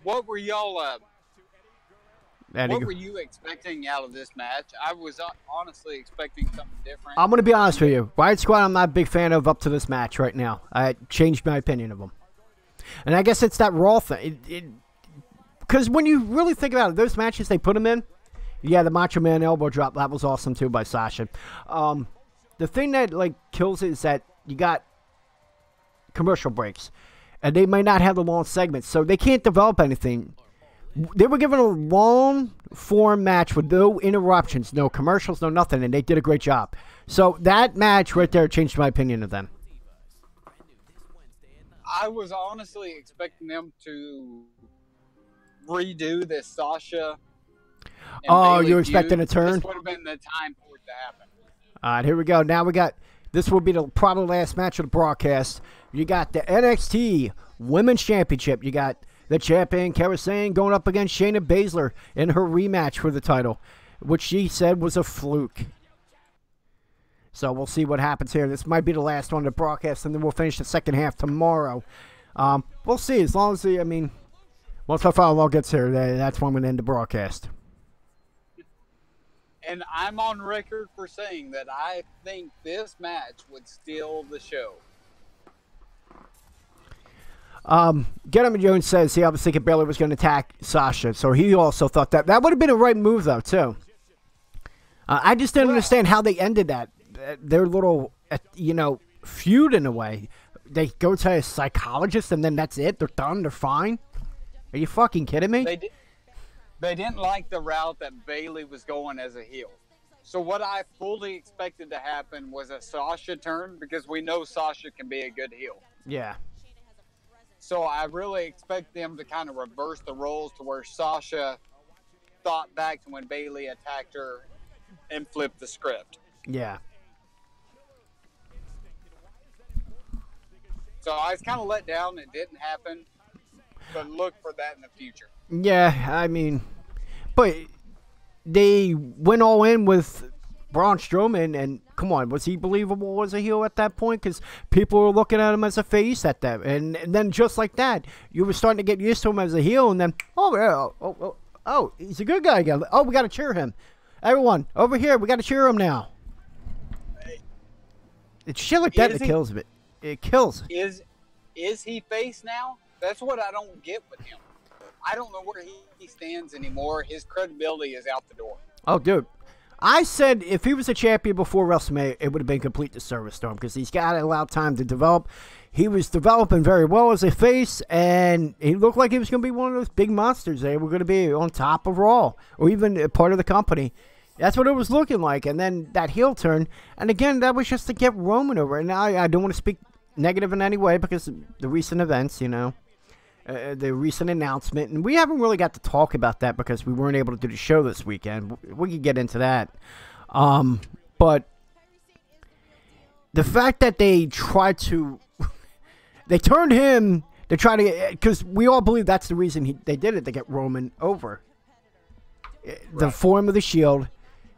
What were y'all? What were you expecting out of this match? I was honestly expecting something different. I'm going to be honest with you. Riot Squad, I'm not a big fan of up to this match right now. I changed my opinion of them. And I guess it's that Raw thing. Because when you really think about it, those matches they put them in, yeah, the Macho Man elbow drop, that was awesome too by Sasha. The thing that kills it is that you got commercial breaks. And they may not have the long segments, so they can't develop anything. They were given a long-form match with no interruptions, no commercials, no nothing, and they did a great job. So that match right there changed my opinion of them. I was honestly expecting them to redo this Sasha. Oh, you're expecting a turn? This would have been the time for it to happen. All right, here we go. Now we got, this will be the probably last match of the broadcast. You got the NXT Women's Championship. You got the champion, Kairi Sane, going up against Shayna Baszler in her rematch for the title, which she said was a fluke. So we'll see what happens here. This might be the last one to broadcast, and then we'll finish the second half tomorrow. We'll see. As long as once our follow gets here, that's when we're going to end the broadcast. And I'm on record for saying that I think this match would steal the show. Gentleman Jones says he obviously thinking Bayley was going to attack Sasha, so he also thought that would have been a right move, though, too. I just didn't understand how they ended that. Their little, feud in a way. they go to a psychologist and then that's it? They're done? They're fine? Are you fucking kidding me? They didn't like the route that Bayley was going as a heel. So what I fully expected to happen was a Sasha turn, because we know Sasha can be a good heel. Yeah. So I really expect them to kind of reverse the roles to where Sasha thought back to when Bayley attacked her and flipped the script. Yeah. So I was kind of let down. It didn't happen. But look for that in the future. Yeah, I mean, but they went all in with Braun Strowman, and come on, was he believable as a heel at that point? Because people were looking at him as a face at that, and then just like that, you were starting to get used to him as a heel, and then oh, he's a good guy again. Oh, we got to cheer him. Everyone over here, we got to cheer him now. It's shit like that that kills it. It kills. Is he face now? That's what I don't get with him. I don't know where he stands anymore. His credibility is out the door. Oh, dude. I said if he was a champion before WrestleMania, it would have been complete disservice to him because he's got to allow time to develop. He was developing very well as a face, and he looked like he was going to be one of those big monsters. They were going to be on top of Raw or even a part of the company. That's what it was looking like. And then that heel turn, and again, that was just to get Roman over. And I don't want to speak negative in any way because of the recent events, you know. The recent announcement, and we haven't really got to talk about that because we weren't able to do the show this weekend. We could get into that. But the fact that they tried to, they turned him, they tried to, because we all believe that's the reason they did it, to get Roman over. The form of the Shield,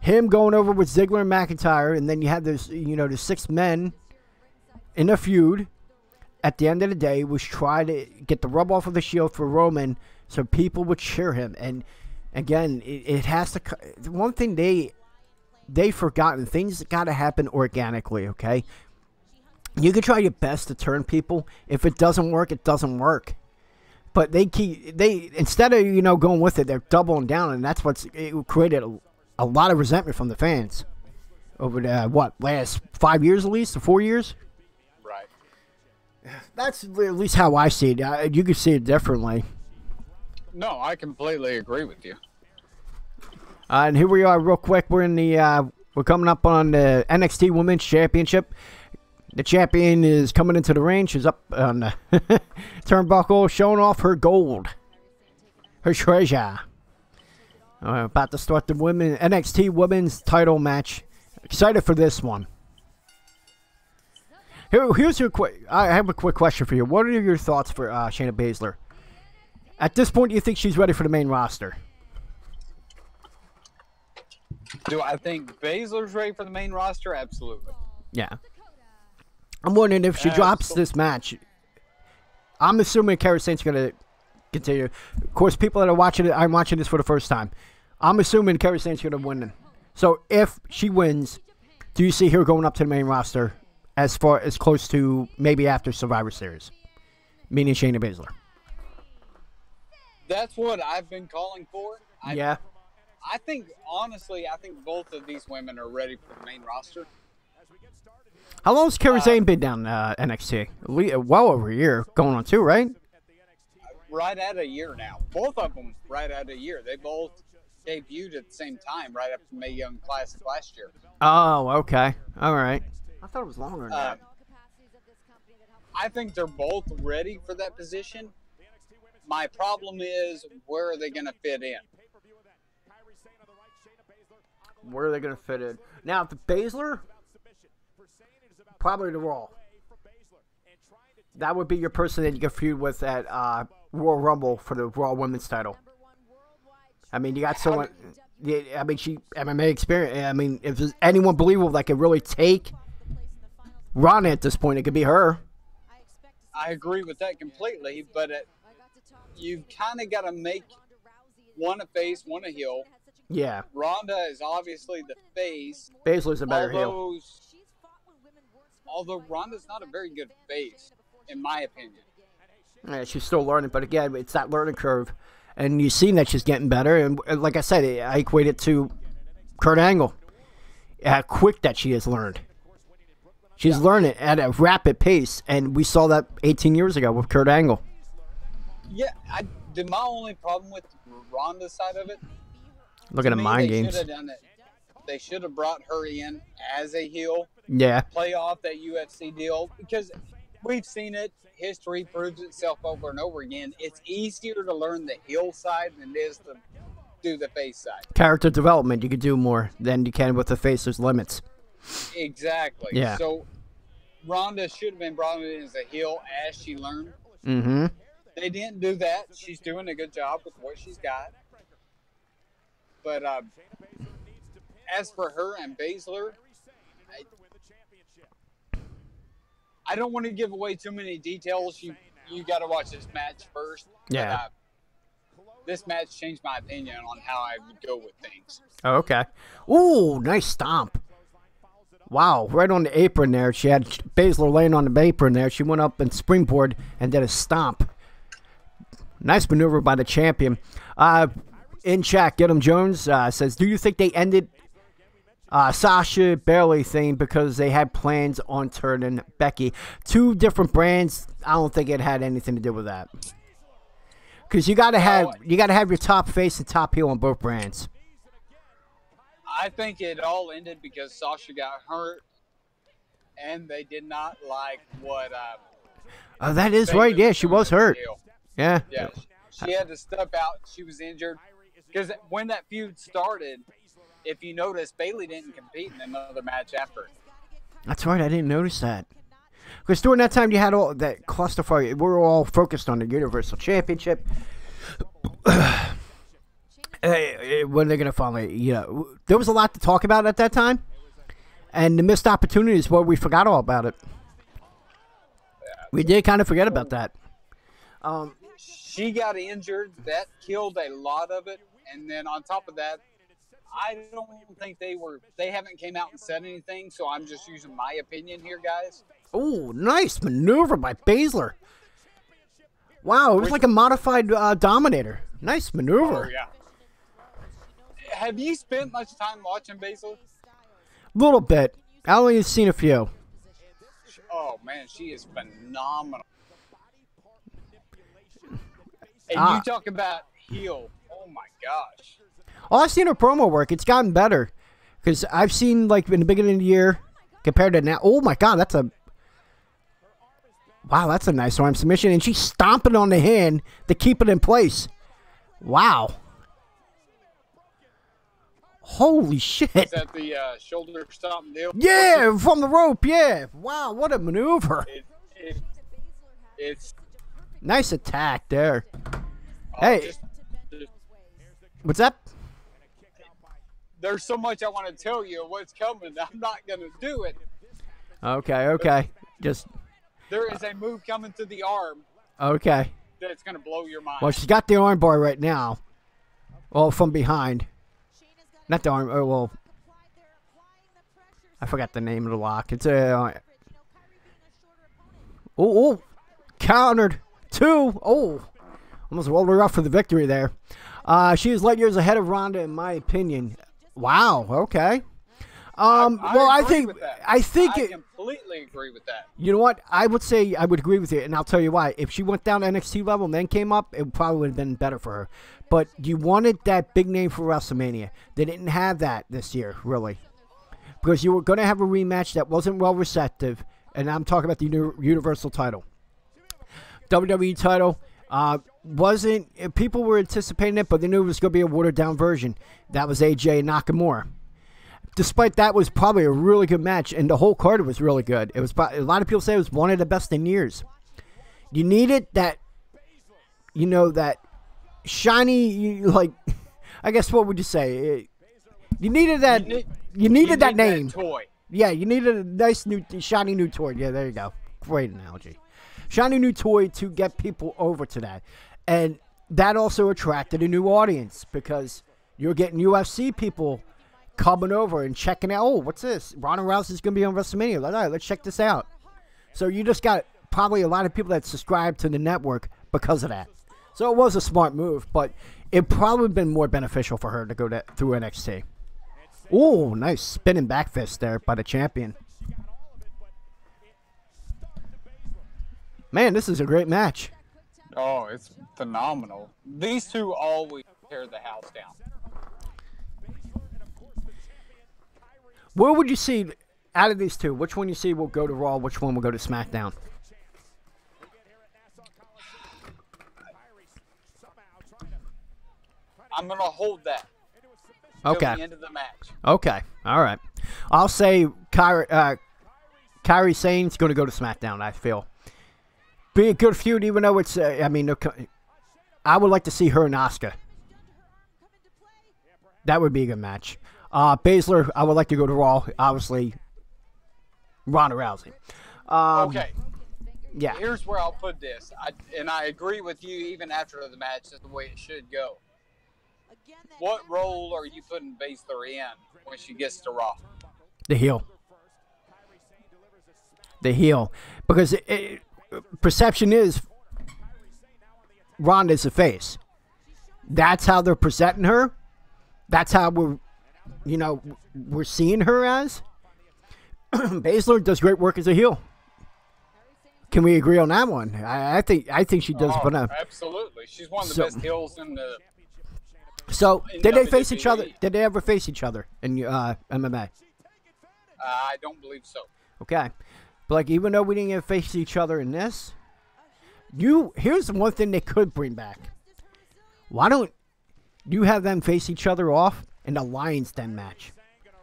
him going over with Ziggler and McIntyre, and then you had those, you know, the 6 men in a feud. At the end of the day, was try to get the rub off of the Shield for Roman so people would cheer him. And again, it has to. One thing they've forgotten, things got to happen organically. Okay, you can try your best to turn people. If it doesn't work, it doesn't work. But they instead of going with it, they're doubling down, and that's it created a lot of resentment from the fans over the last 5 years at least, or 4 years. That's at least how I see it. You could see it differently. No, I completely agree with you. And here we are, real quick. We're coming up on the NXT Women's Championship. The champion is coming into the ring. She's up on the turnbuckle, showing off her gold, her treasure. About to start the NXT Women's Title match. Excited for this one. Here's I have a quick question for you. What are your thoughts for Shayna Baszler? At this point, do you think she's ready for the main roster? Do I think Baszler's ready for the main roster? Absolutely. Yeah. I'm wondering if she drops this match. I'm assuming Kairi Sane's going to continue. Of course, people that are watching it, I'm watching this for the first time. I'm assuming Kairi Sane's going to win. So if she wins, do you see her going up to the main roster? As far as close to maybe after Survivor Series, meaning Shayna Baszler. That's what I've been calling for. Yeah. I think, honestly, both of these women are ready for the main roster. How long has Kairi Sane been down NXT? Well over a year, going on 2, right? Right at a year now. Both of them right at a year. They both debuted at the same time, right after Mae Young Classic last year. Oh, okay. All right. I thought it was longer than that. I think they're both ready for that position. My problem is, where are they going to fit in? Where are they going to fit in? Now, the Baszler, probably the Raw. That would be your person that you could feud with at Royal Rumble for the Raw Women's title. I mean, you got someone. I mean, she MMA experience. I mean, if there's anyone believable that could really take Ronda at this point, it could be her. I agree with that completely, but you've kind of got to make one a face, one a heel. Yeah. Ronda is obviously the face. Baszler's a better heel. Although Ronda's not a very good face, in my opinion. Yeah, she's still learning, but again, it's that learning curve. And you've seen that she's getting better. And like I said, I equate it to Kurt Angle. How quick that she has learned. She's learning at a rapid pace, and we saw that 18 years ago with Kurt Angle. Yeah, my only problem with Ronda's side of it. Look at the mind games. They should have brought her in as a heel. Yeah. Play off that UFC deal, because we've seen it. History proves itself over and over again. It's easier to learn the heel side than it is to do the face side. Character development, you could do more than you can with the face. There's limits. Exactly. Yeah. So Ronda should have been brought in as a heel as she learned. Mm-hmm. They didn't do that. She's doing a good job with what she's got. But as for her and Baszler, I don't want to give away too many details. You got to watch this match first. Yeah. This match changed my opinion on how I would go with things. Oh, okay. Ooh, nice stomp. Wow, right on the apron there. She had Baszler laying on the apron there. She went up and springboard and did a stomp. Nice maneuver by the champion. In chat, Get 'em Jones says, do you think they ended Sasha Bailey thing because they had plans on turning Becky? Two different brands. I don't think it had anything to do with that. Because you gotta have your top face and top heel on both brands. I think it all ended because Sasha got hurt, and they did not like what. Oh, that is right. Yeah, she was hurt. Yeah. Yeah, she had to step out. She was injured. Because when that feud started, if you notice, Bailey didn't compete in another match after. That's right. I didn't notice that. Because during that time, you had all that clusterfuck. We were all focused on the Universal Championship. When they're going to finally, there was a lot to talk about at that time. And the missed opportunities where we forgot all about it. We did kind of forget about that. She got injured. That killed a lot of it. And then on top of that, I don't think they haven't came out and said anything, so I'm just using my opinion here, guys. Oh, nice maneuver by Baszler. Wow, it was like a modified Dominator. Nice maneuver. Oh, yeah. Have you spent much time watching Baszler? Little bit. I only seen a few. Oh, man, she is phenomenal. And you talk about heel. Oh, my gosh. Oh, I've seen her promo work. It's gotten better. Because I've seen, like, in the beginning of the year, compared to now. Oh, my God, that's a... Wow, that's a nice arm submission. And she's stomping on the hand to keep it in place. Wow. Holy shit. Is that the shoulder stomp deal? Yeah, from the rope, yeah. Wow, what a maneuver. It's... Nice attack there. Hey. What's up? There's so much I want to tell you what's coming. I'm not going to do it. Okay. Just... There is a move coming to the arm. Okay. That's going to blow your mind. Well, she's got the arm bar right now. Well, from behind. Not the arm. Oh, well. I forgot the name of the lock. It's a... Oh. Countered. 2. Oh. Almost rolled her up for the victory there. She is light years ahead of Ronda, in my opinion. Wow. Okay. I think I completely agree with that. You know what? I would say I would agree with you, and I'll tell you why. If she went down to NXT level and then came up, it probably would have been better for her. But you wanted that big name for WrestleMania. They didn't have that this year, really, because you were going to have a rematch that wasn't well receptive, and I'm talking about the Universal title. WWE title wasn't. People were anticipating it, but they knew it was going to be a watered down version. That was AJ and Nakamura. Despite that, was probably a really good match, and the whole card was really good. It was a lot of people say it was one of the best in years. You needed that, that shiny, like, I guess what would you say? You needed that. You needed that name. That toy. Yeah, you needed a nice new, shiny new toy. Yeah, there you go. Great analogy. Shiny new toy to get people over to that, and that also attracted a new audience because you're getting UFC people coming over and checking out. Oh, what's this? Ronda Rousey's going to be on WrestleMania. All right, let's check this out. So you just got probably a lot of people that subscribed to the network because of that. So it was a smart move, but it probably been more beneficial for her to go through NXT. Oh, nice spinning back fist there by the champion. Man, this is a great match. Oh, it's phenomenal. These two always tear the house down. Where would you see, out of these two, which one you see will go to Raw, which one will go to SmackDown? I'm going to hold that. Okay. Till the end of the match. Okay. All right. I'll say Kairi Sane's going to go to SmackDown, I feel. Be a good feud, even though it's, I would like to see her and Asuka. That would be a good match. Baszler, I would like to go to Raw. Obviously, Ronda Rousey. Okay. Yeah. Here's where I'll put this. I agree with you even after the match. That's the way it should go. What role are you putting Baszler in when she gets to Raw? The heel. The heel. Because perception is Ronda's the face. That's how they're presenting her. That's how we're seeing her as. Baszler does great work as a heel. Can we agree on that one? I think she does. Absolutely. She's one of the best heels in the. So, did they face each WWE. other? Did they ever face each other in MMA? I don't believe so. Okay. But, like, even though we didn't get to face each other in this, here's the one thing they could bring back. Why don't you have them face each other off in the Lions Den match?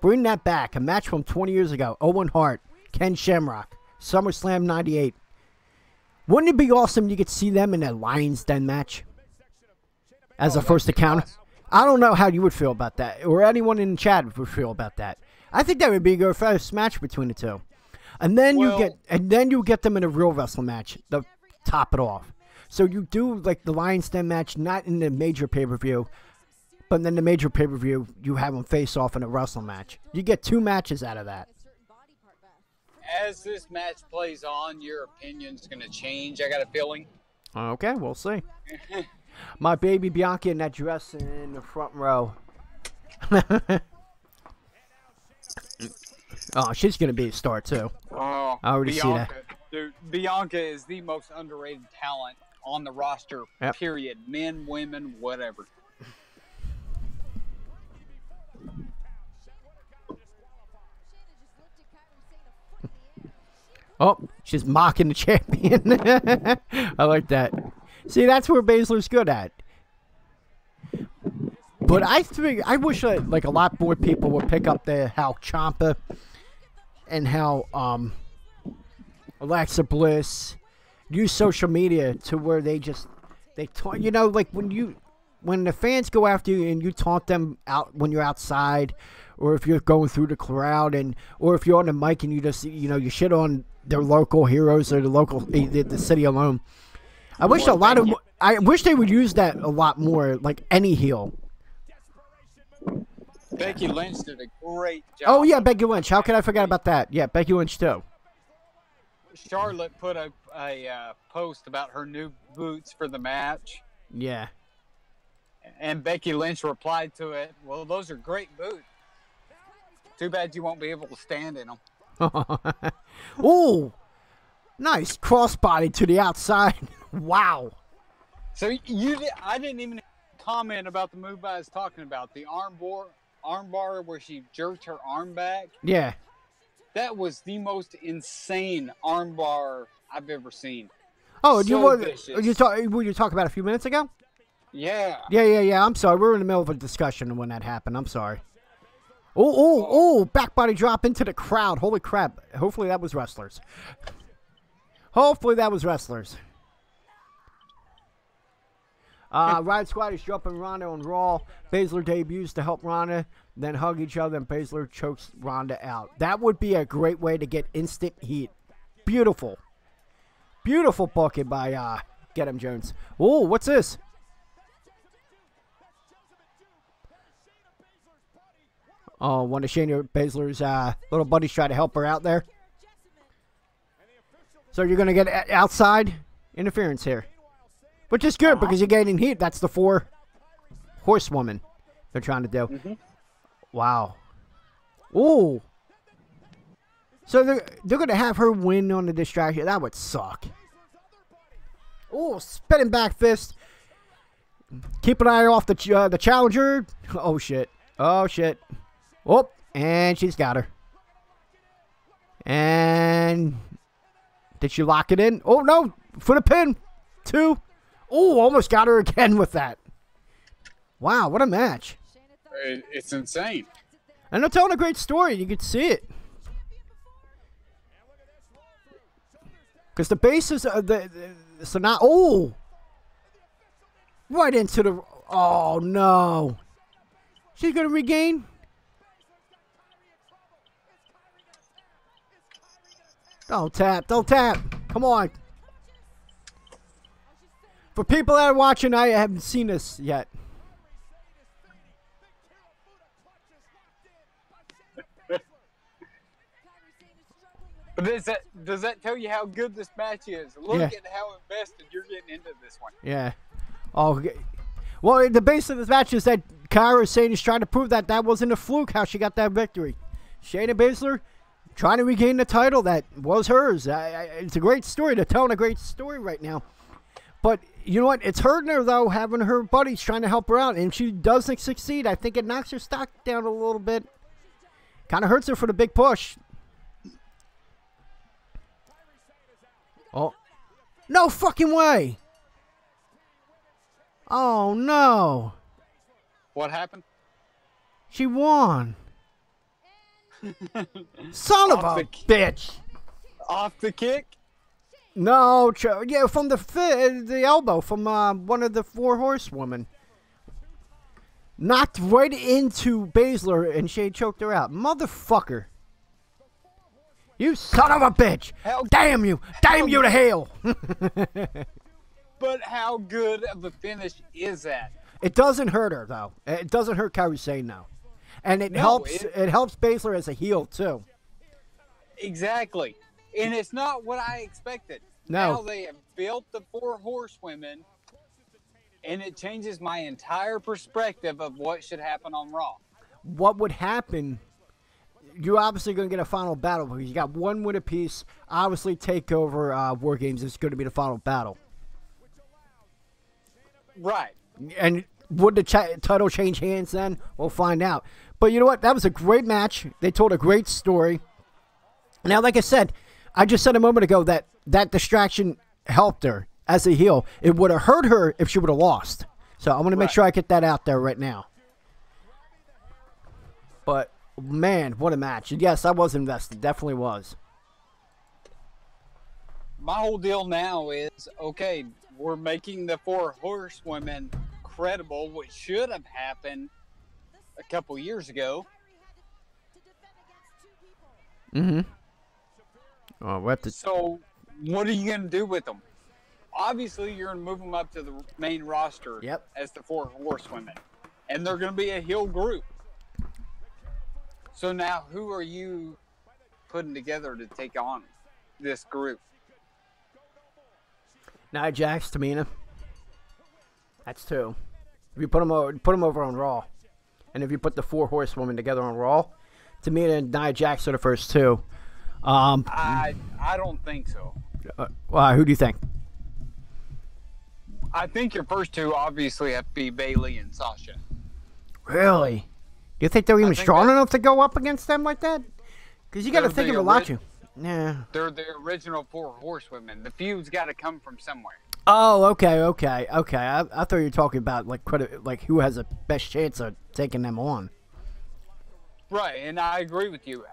Bring that back. A match from 20 years ago. Owen Hart, Ken Shamrock, SummerSlam 98. Wouldn't it be awesome you could see them in a Lions Den match? As a first encounter? I don't know how you would feel about that, or anyone in the chat would feel about that. I think that would be a good first match between the two, and then you get them in a real wrestling match to top it off. So you do like the Lions Den match, not in the major pay-per-view, but then the major pay-per-view you have them face off in a wrestling match. You get 2 matches out of that. As this match plays on, your opinion's going to change. I got a feeling. Okay, we'll see. My baby Bianca in that dress in the front row. Oh, she's going to be a star, too. Oh, I already Bianca, see that. Dude, Bianca is the most underrated talent on the roster, period. Men, women, whatever. Oh, she's mocking the champion. I like that. See, that's where Baszler's good at. But I wish like a lot more people would pick up how Ciampa and how Alexa Bliss use social media to where they taunt, like when the fans go after you and you taunt them out when you're outside, or if you're going through the crowd, or if you're on the mic and you just you shit on their local heroes or the city alone. I wish they would use that a lot more, like any heel. Becky Lynch did a great job. Oh yeah, Becky Lynch. How could I forget about that? Yeah, Becky Lynch too. Charlotte put a post about her new boots for the match. Yeah. And Becky Lynch replied to it, "Well, those are great boots. Too bad you won't be able to stand in them." Oh, nice crossbody to the outside. Wow. So I didn't even comment about the move I was talking about, the armbar where she jerked her arm back. Yeah. That was the most insane armbar I've ever seen. Oh, so you talking about a few minutes ago? Yeah. Yeah. I'm sorry. We were in the middle of a discussion when that happened. I'm sorry. Oh, back body drop into the crowd. Holy crap. Hopefully that was wrestlers. Riot Squad is dropping Ronda on Raw. Baszler debuts to help Ronda, then hug each other, and Baszler chokes Ronda out. That would be a great way to get instant heat. Beautiful. Beautiful booking by Get 'em Jones. Oh, what's this? Oh, one of Shayna Baszler's little buddies try to help her out there. So you're going to get outside interference here. Which is good because you're getting heat. That's the 4 horsewoman they're trying to do. Mm-hmm. Wow. Ooh. So they're going to have her win on the distraction. That would suck. Oh, spinning back fist. Keep an eye off the challenger. Oh, shit. Oh, shit. Oh, and she's got her. And did she lock it in? Oh, no. For the pin. 2. Oh, almost got her again with that. Wow, what a match. It's insane. And they're telling a great story. You can see it. Because the bases of so now, oh, right into the, oh no. She's going to regain. Don't tap, don't tap. Come on. For people that are watching, I haven't seen this yet. But does that tell you how good this match is? Look at how invested you're getting into this one. Yeah. Oh, okay. Well, the base of this match is that Kairi Sane is trying to prove that that wasn't a fluke how she got that victory. Shayna Baszler trying to regain the title that was hers. It's a great story. They're telling a great story right now. But you know what? It's hurting her, though, having her buddies trying to help her out. And if she doesn't succeed, I think it knocks her stock down a little bit. Kind of hurts her for the big push. Oh. No fucking way. Oh, no. What happened? She won. Son of a bitch. Off the kick? No, yeah, from the elbow from one of the 4 horsewomen. Knocked right into Baszler and she choked her out. Motherfucker. You son of a bitch. Damn you. Damn you to hell. But how good of a finish is that? It doesn't hurt her, though. It doesn't hurt Kairi Sane, though. And it helps Baszler as a heel, too. Exactly. And it's not what I expected. No. Now they have built the 4 horsewomen, and it changes my entire perspective of what should happen on Raw. What would happen, you're obviously going to get a final battle because you got 1 win apiece. Obviously, TakeOver War Games is going to be the final battle. Right. And would the title change hands then? We'll find out. But you know what? That was a great match. They told a great story. Now, like I said, I just said a moment ago that that distraction helped her as a heel. It would have hurt her if she would have lost. So I want to make sure I get that out there right now. But, man, what a match. And yes, I was invested. Definitely was. My whole deal now is, okay, we're making the 4 horsewomen credible, which should have happened a couple years ago. Mm-hmm. Oh, we have to... So, what are you going to do with them? Obviously, you're going to move them up to the main roster as the 4 horsewomen. And they're going to be a heel group. So now, who are you putting together to take on this group? Nia Jax, Tamina. That's 2. If you put them over on Raw, and if you put the 4 horsewomen together on Raw, Tamina and Nia Jax are the first 2. I don't think so. Who do you think? I think your first 2 obviously have to be Bayley and Sasha. Really? You think they're even strong enough to go up against them like that? Because you got to think of a lot. Yeah. They're the original 4 horsewomen. The feud's got to come from somewhere. Oh, okay. I thought you were talking about like who has the best chance of taking them on. Right, and I agree with you.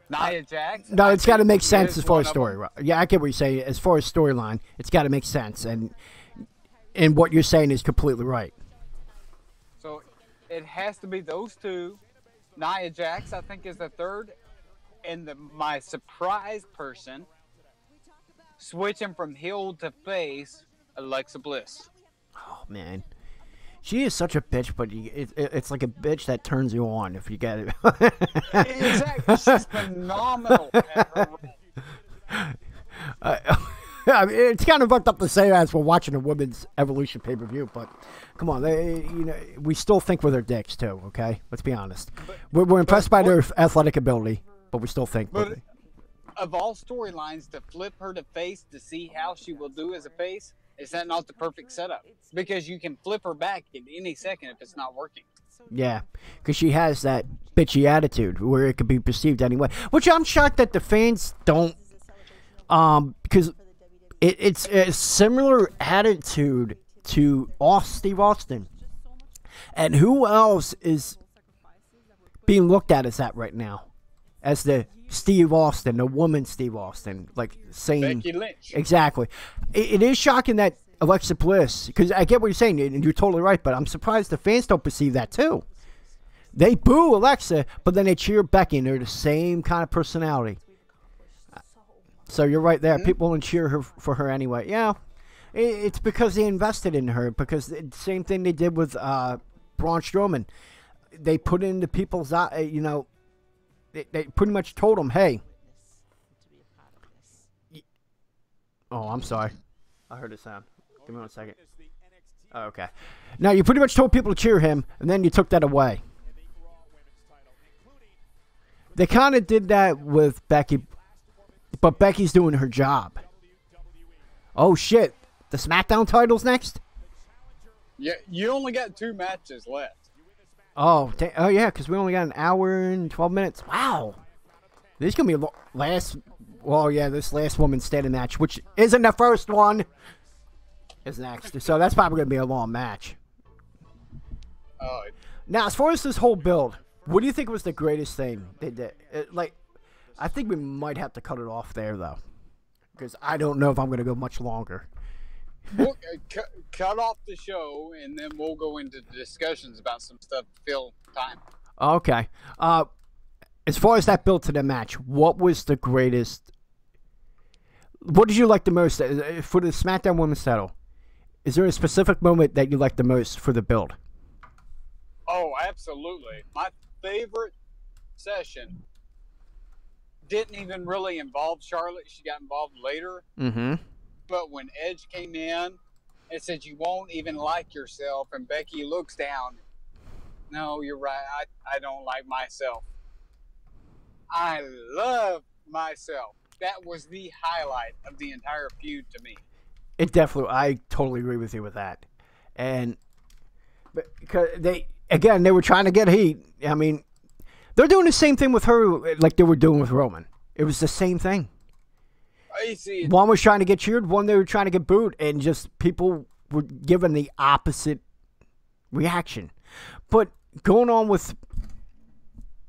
Nia Jax. No, it's got to make sense as far as story. Right? Yeah, I get what you're saying. As far as storyline, it's got to make sense, and what you're saying is completely right. So it has to be those 2. Nia Jax, I think, is the 3rd. And my surprise person, switching from heel to face, Alexa Bliss. Oh, man. She is such a bitch, but it's like a bitch that turns you on if you get it. Exactly. She's phenomenal at her role. I mean, it's kind of fucked up to say as we're watching a women's Evolution pay-per-view, but come on, we still think with their dicks, too, okay? Let's be honest. We're impressed by their athletic ability. But we still think. But of all storylines, to flip her to face to see how she will do as a face, is that not the perfect setup? Because you can flip her back at any second if it's not working. Yeah, because she has that bitchy attitude where it could be perceived anyway. Which I'm shocked that the fans don't, because it's a similar attitude to Steve Austin. And who else is being looked at as that right now? As the Steve Austin, the woman Steve Austin, like saying Becky Lynch. Exactly. It is shocking that Alexa Bliss, because I get what you're saying, and you're totally right, but I'm surprised the fans don't perceive that too. They boo Alexa, but then they cheer Becky, and they're the same kind of personality. So you're right there. People will cheer her for her anyway. Yeah, it's because they invested in her. Because the same thing they did with Braun Strowman. They put into people's, they pretty much told them, hey. Oh, I'm sorry. I heard a sound. Give me 1 second. Oh, okay. Now, you pretty much told people to cheer him, and then you took that away. They kind of did that with Becky, but Becky's doing her job. Oh, shit. The SmackDown title's next? Yeah, you only got 2 matches left. Oh, yeah, because we only got an hour and 12 minutes. Wow. This is going to be this last woman's standing match, which isn't the first one, is next. So that's probably going to be a long match. Now, as far as this whole build, what do you think was the greatest thing they did? I think we might have to cut it off there, though, because I don't know if I'm going to go much longer. We'll cut off the show, and then we'll go into discussions about some stuff to fill time. Okay. As far as that build to the match, what was the greatest? What did you like the most for the SmackDown Women's title? Is there a specific moment that you liked the most for the build? Oh, absolutely. My favorite session didn't even really involve Charlotte. She got involved later. Mm-hmm. But when Edge came in and said, "You won't even like yourself," and Becky looks down, "No, you're right. I don't like myself. I love myself." That was the highlight of the entire feud to me. I totally agree with you with that. And because they were trying to get heat. I mean, they're doing the same thing with her like they were doing with Roman. It was the same thing. One was trying to get cheered, one they were trying to get booed, and just people were given the opposite reaction. But going on with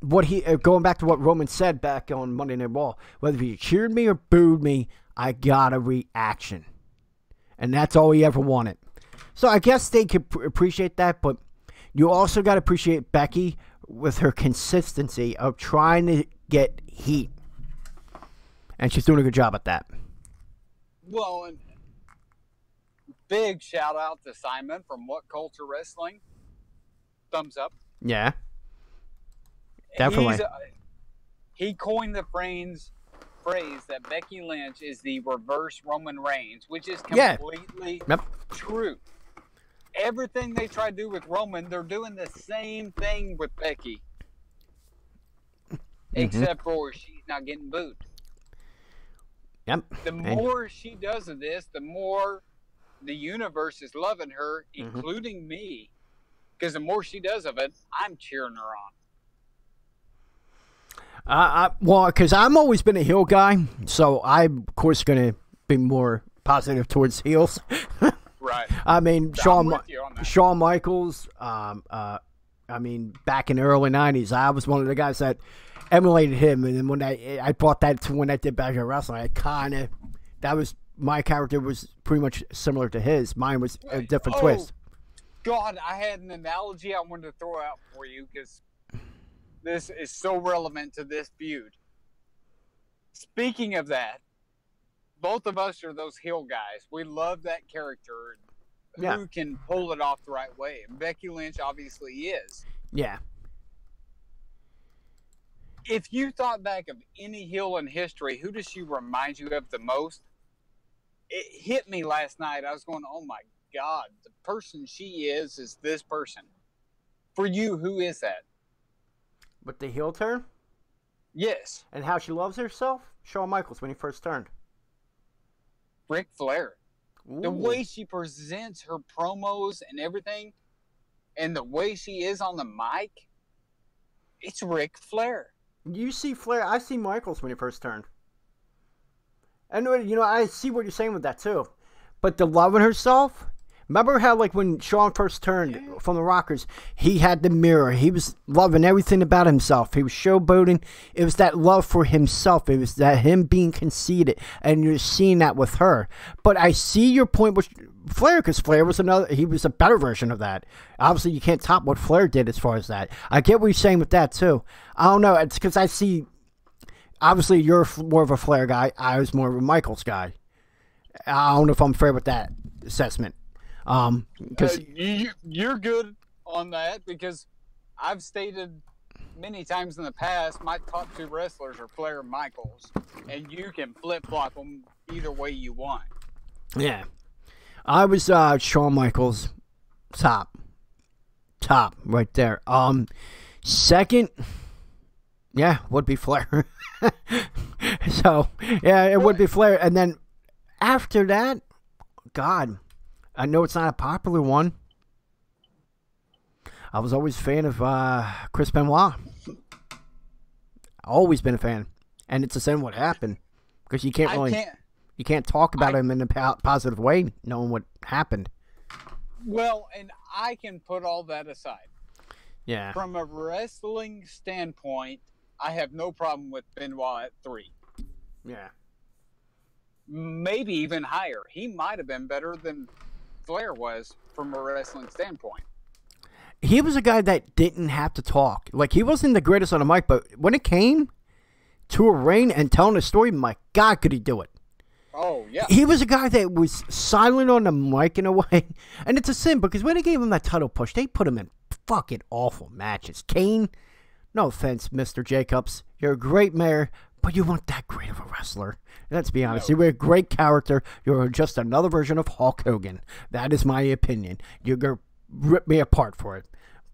going back to what Roman said back on Monday Night Raw, whether he cheered me or booed me, I got a reaction. And that's all he ever wanted. So I guess they could appreciate that, but you also got to appreciate Becky with her consistency of trying to get heat. And she's doing a good job at that. Well, and big shout out to Simon from What Culture Wrestling. Thumbs up. Yeah. Definitely. He coined the phrase that Becky Lynch is the reverse Roman Reigns, which is completely true. Everything they try to do with Roman, they're doing the same thing with Becky. Except for she's not getting booed. Yep. The more she does of this, the more the universe is loving her, including me. Because the more she does of it, I'm cheering her on. Well, because I've always been a heel guy, so I'm, of course, going to be more positive towards heels. Right. I mean, Shawn Michaels, I mean, back in the early 90s, I was one of the guys that emulated him, and then when I brought that to when I did Backyard Wrestling, my character was pretty much similar to his. Mine was a different twist. God, I had an analogy I wanted to throw out for you because this is so relevant to this feud. Speaking of that, both of us are those heel guys. We love that character who can pull it off the right way. And Becky Lynch obviously is. Yeah. If you thought back of any heel in history, who does she remind you of the most? It hit me last night. I was going, oh my God, the person she is this person. For you, who is that? With the heel turn? Yes. And how she loves herself? Shawn Michaels when he first turned? Ric Flair. Ooh. The way she presents her promos and everything, and the way she is on the mic, it's Ric Flair. You see Flair. I see Michaels when he first turned. And, you know, I see what you're saying with that, too. But the loving herself... Remember how, like, when Shawn first turned from the Rockers, he had the mirror. He was loving everything about himself. He was showboating. It was that love for himself. It was that him being conceited. And you're seeing that with her. But I see your point with Flair, because Flair was he was a better version of that. Obviously, you can't top what Flair did as far as that. I get what you're saying with that, too. I don't know. It's because I see, obviously, you're more of a Flair guy. I was more of a Michaels guy. I don't know if I'm fair with that assessment. Because you're good on that, because I've stated many times in the past my top two wrestlers are Flair and Michaels, and you can flip-flop them either way you want. Yeah. I was Shawn Michaels top right there. Second, yeah, would be Flair. So, yeah, it would be Flair. And then after that, God, I know it's not a popular one. I was always a fan of Chris Benoit. Always been a fan. And it's a sin what happened. Because you can't talk about him in a positive way, knowing what happened. Well, and I can put all that aside. Yeah. From a wrestling standpoint, I have no problem with Benoit at 3. Yeah. Maybe even higher. He might have been better than Flair was from a wrestling standpoint. He was a guy that didn't have to talk. Like, he wasn't the greatest on the mic, but when it came to a ring and telling a story, my God, could he do it. Oh, yeah. He was a guy that was silent on the mic in a way. And it's a sin, because when they gave him that title push, they put him in fucking awful matches. Kane, no offense, Mr. Jacobs, you're a great mayor, but you weren't that great of a wrestler. Let's be honest. You were a great character. You're just another version of Hulk Hogan. That is my opinion. You're going to rip me apart for it.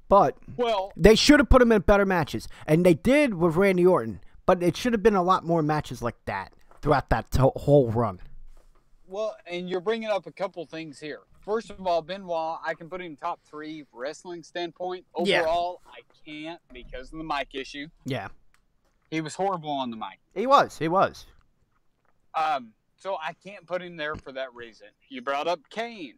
But they should have put him in better matches. And they did with Randy Orton. But it should have been a lot more matches like that throughout that whole run. Well, and you're bringing up a couple things here. First of all, Benoit, I can put him top 3 wrestling standpoint. Overall, I can't because of the mic issue. Yeah. He was horrible on the mic. He was. So I can't put him there for that reason. You brought up Kane.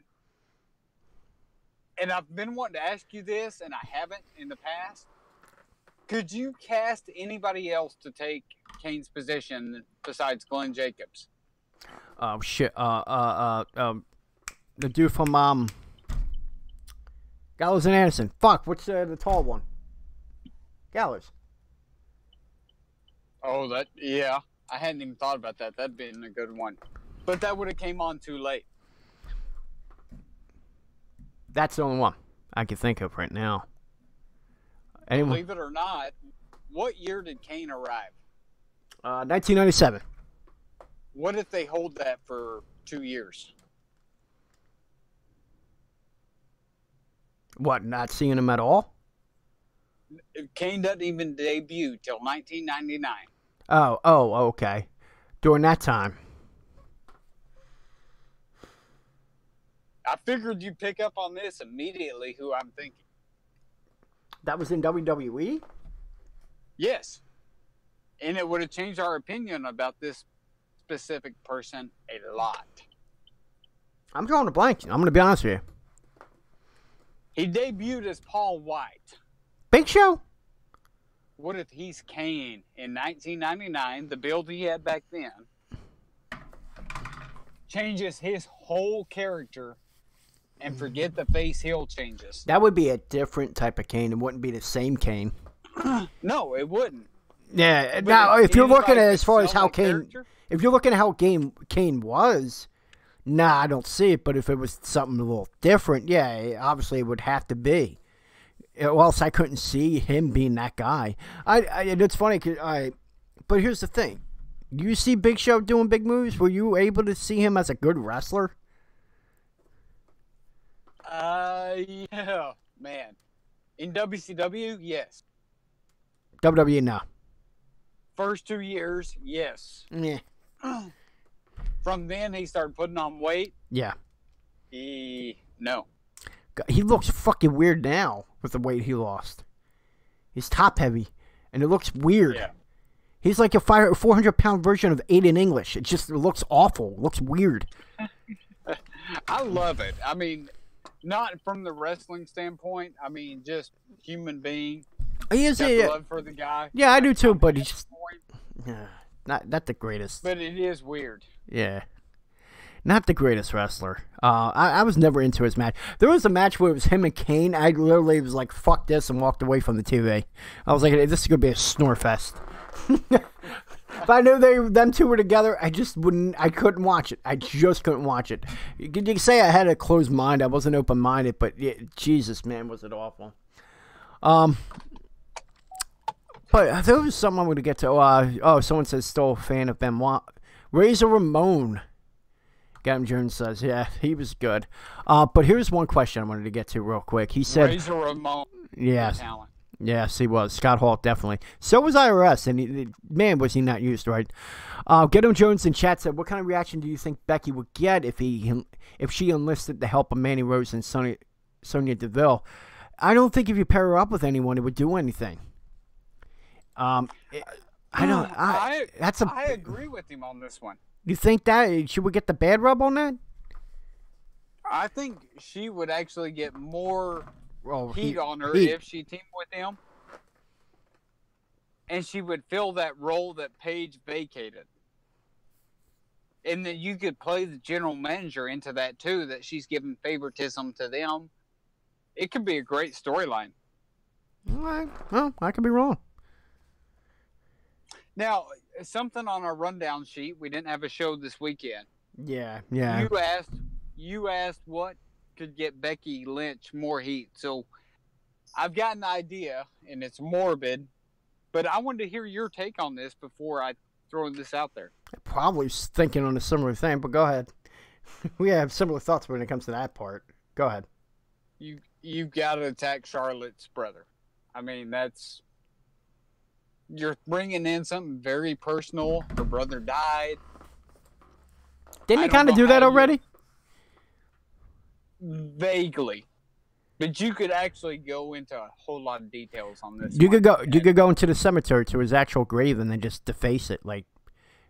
And I've been wanting to ask you this, and I haven't in the past. Could you cast anybody else to take Kane's position besides Glenn Jacobs? Oh, shit. The dude from Gallows and Anderson. Fuck, what's the tall one? Gallows. Oh, yeah. I hadn't even thought about that. That'd been a good one. But that would have came on too late. That's the only one I can think of right now. Believe it or not, what year did Kane arrive? 1997. What if they hold that for 2 years? What, not seeing him at all? Kane doesn't even debut till 1999. Oh, okay. During that time. I figured you'd pick up on this immediately, who I'm thinking. That was in WWE? Yes. And it would have changed our opinion about this specific person a lot. I'm drawing a blank. I'm going to be honest with you. He debuted as Paul White. Big Show? What if he's Kane in 1999, the build he had back then, changes his whole character and forget the face heel changes? That would be a different type of Kane. It wouldn't be the same Kane. No, it wouldn't. Yeah. But now, if you're looking at as far as how Kane, if you're looking at how Kane was, nah, I don't see it. But if it was something a little different, yeah, obviously it would have to be. Or else I couldn't see him being that guy. It's funny, but here's the thing. You see Big Show doing big moves? Were you able to see him as a good wrestler? Yeah, man. In WCW, yes. WWE, no. first 2 years, yes. Yeah. From then, he started putting on weight. Yeah. No. He looks fucking weird now with the weight he lost. He's top heavy, and it looks weird. Yeah. He's like a 400-pound version of Aiden English. It just looks awful. It looks weird. I love it. I mean, not from the wrestling standpoint. I mean, just human being. He is love for the guy. Yeah, I do too, but he's just not the greatest. But it is weird. Yeah. Not the greatest wrestler. I was never into his match. There was a match where it was him and Kane. I literally was like, fuck this, and walked away from the TV. I was like, this is going to be a snore fest. If I knew them two were together, I couldn't watch it. I just couldn't watch it. You could say I had a closed mind. I wasn't open-minded, but Jesus, man, was it awful. But there was something I wanted to get to. Someone says still a fan of Benoit. Razor Ramon. Gavin Jones says, yeah, he was good. But here's one question I wanted to get to real quick. He said, Razor Ramon. Yes. Talent. Yes, he was. Scott Hall, definitely. So was IRS, and man, was he not used right. Gavin Jones in chat said, what kind of reaction do you think Becky would get if she enlisted the help of Manny Rose and Sonya Deville? I don't think if you pair her up with anyone, it would do anything. I agree with him on this one. You think that she would get the bad rub on that? I think she would actually get more heat on her if she teamed with him. And she would fill that role that Paige vacated. And then you could play the general manager into that too, that she's giving favoritism to them. It could be a great storyline. All right. Well, I could be wrong. Now, something on our rundown sheet, we didn't have a show this weekend. Yeah. You asked what could get Becky Lynch more heat. So I've got an idea, and it's morbid, but I wanted to hear your take on this before I throw this out there. Probably thinking on a similar thing, but go ahead. We have similar thoughts when it comes to that part. Go ahead. You've got to attack Charlotte's brother. I mean, you're bringing in something very personal. Her brother died. Didn't he kind of do that already? Vaguely. But you could actually go into a whole lot of details on this. You could go into the cemetery to his actual grave and then just deface it. Like,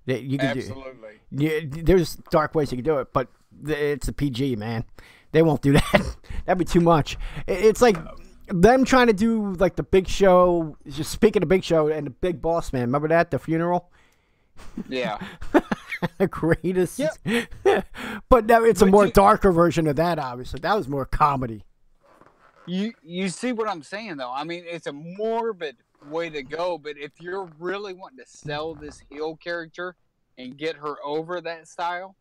you could absolutely. There's dark ways you could do it, but it's a PG, man. They won't do that. That'd be too much. It's like them trying to do like the Big Show. Just speaking of Big Show and the Big Boss Man. Remember that, the funeral? Yeah. The greatest. Yep. But now it's a more darker version of that. Obviously, that was more comedy. You see what I'm saying, though? I mean, it's a morbid way to go, but if you're really wanting to sell this heel character and get her over that style,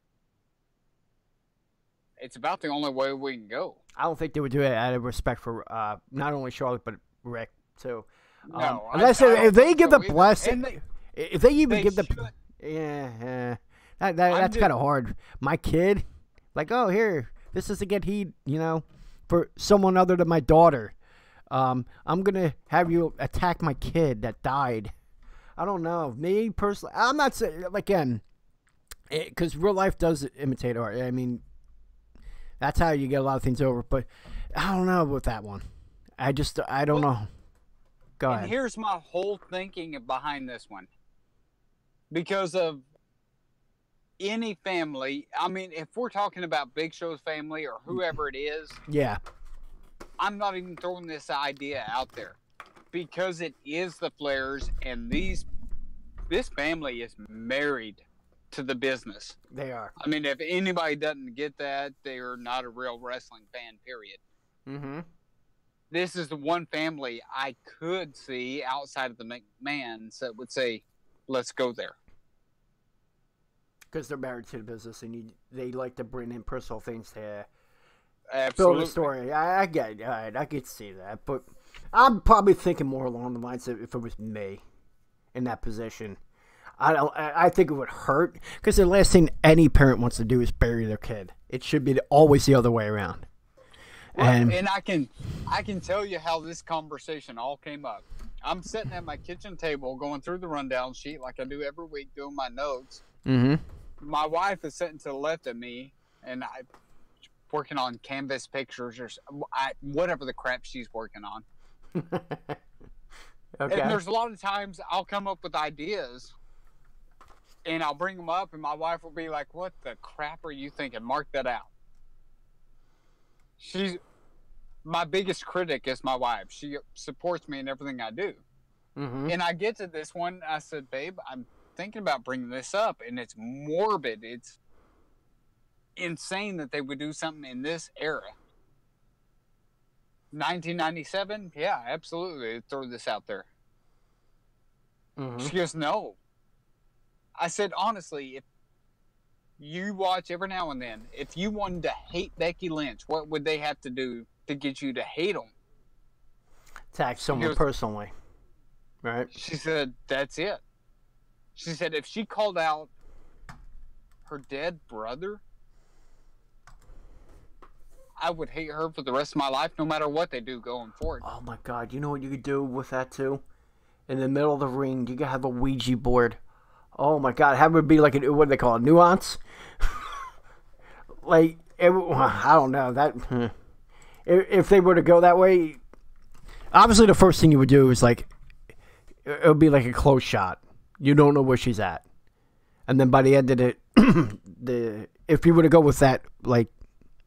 it's about the only way we can go. I don't think they would do it out of respect for not only Charlotte, but Rick, too. No. Unless if they give the blessing. If they even they give the... should. Yeah. That's kind of hard. My kid, like, oh, here, this is to get heat, for someone other than my daughter. I'm going to have you attack my kid that died. I don't know. Me, personally, I'm not saying, again, because real life does imitate art. I mean, that's how you get a lot of things over. But I don't know with that one. I don't know. Go ahead. And here's my whole thinking behind this one. Because of any family, I mean, if we're talking about Big Show's family or whoever it is, yeah, I'm not even throwing this idea out there because it is the Flairs, and this family is married to the business. They are. I mean, if anybody doesn't get that, they are not a real wrestling fan, period. Mm-hmm. This is the one family I could see outside of the McMahons that would say, let's go there. Because they're married to the business and they like to bring in personal things to Absolutely. build a story. I get it. All right, I could see that. But I'm probably thinking more along the lines of if it was me in that position. I think it would hurt because the last thing any parent wants to do is bury their kid. It should be always the other way around. And I can tell you how this conversation all came up. I'm sitting at my kitchen table going through the rundown sheet like I do every week, doing my notes. Mm-hmm. My wife is sitting to the left of me, and I working on canvas pictures or whatever the crap she's working on. Okay. And there's a lot of times I'll come up with ideas, and I'll bring them up, and my wife will be like, "What the crap are you thinking? Mark that out." She's my biggest critic is my wife. She supports me in everything I do. Mm-hmm. And I get to this one, I said, "Babe, I'm thinking about bringing this up, and it's morbid. It's insane that they would do something in this era." 1997, yeah, absolutely, throw this out there. Mm-hmm. She goes, "No." I said, "Honestly, if you watch every now and then, if you wanted to hate Becky Lynch, what would they have to do to get you to hate them?" Attack someone personally, right? She said, "That's it." She said, "If she called out her dead brother, I would hate her for the rest of my life, no matter what they do going forward." Oh my God! You know what you could do with that too? In the middle of the ring, you could have a Ouija board. Oh my God! Have it be like what do they call it? Nuance? Like I don't know that. If they were to go that way, obviously the first thing you would do is like it would be like a close shot. You don't know where she's at, and then by the end of it, if you were to go with that, like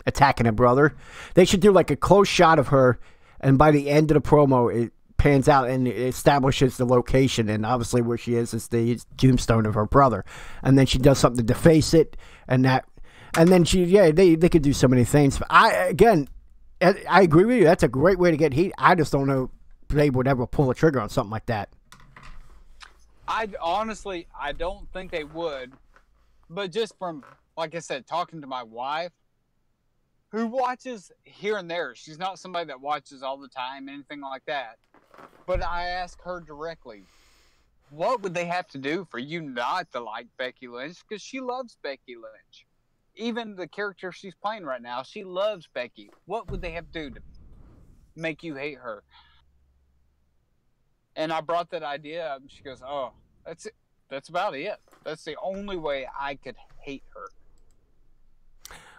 attacking a brother, they should do like a close shot of her, and by the end of the promo, it pans out and it establishes the location, and obviously where she is the tombstone of her brother, and then she does something to deface it, and then they could do so many things. I agree with you. That's a great way to get heat. I just don't know if they would ever pull a trigger on something like that. I don't think they would, but just from, like I said, talking to my wife, who watches here and there. She's not somebody that watches all the time, anything like that. But I asked her directly, what would they have to do for you not to like Becky Lynch? Because she loves Becky Lynch. Even the character she's playing right now, she loves Becky. What would they have to do to make you hate her? And I brought that idea up, and she goes, "Oh, that's it. That's about it. That's the only way I could hate her."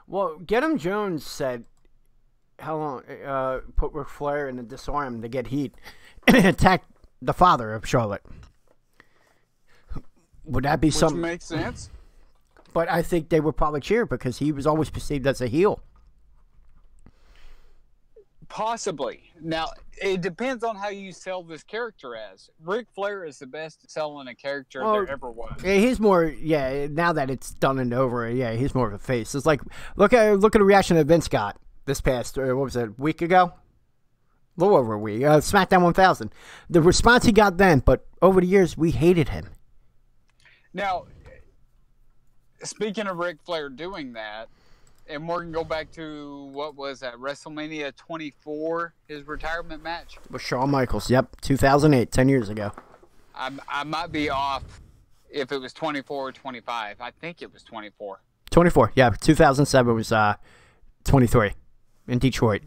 Well, Get 'em Jones said, how long, put Ric Flair in the disarm to get heat and attack the father of Charlotte. Would that be something? Which makes sense. But I think they would probably cheer because he was always perceived as a heel. Possibly. Now, it depends on how you sell this character as. Ric Flair is the best at selling a character there ever was. He's more, now that it's done and over, he's more of a face. It's like, look at the reaction that Vince got this past, what was it, a week ago? A little over a week. SmackDown 1000. The response he got then, but over the years, we hated him. Now, speaking of Ric Flair doing that, and we're going to go back to, what was that, WrestleMania 24, his retirement match? With Shawn Michaels, yep, 2008, 10 years ago. I might be off if it was 24 or 25. I think it was 24. 24, yeah, 2007 was 23 in Detroit.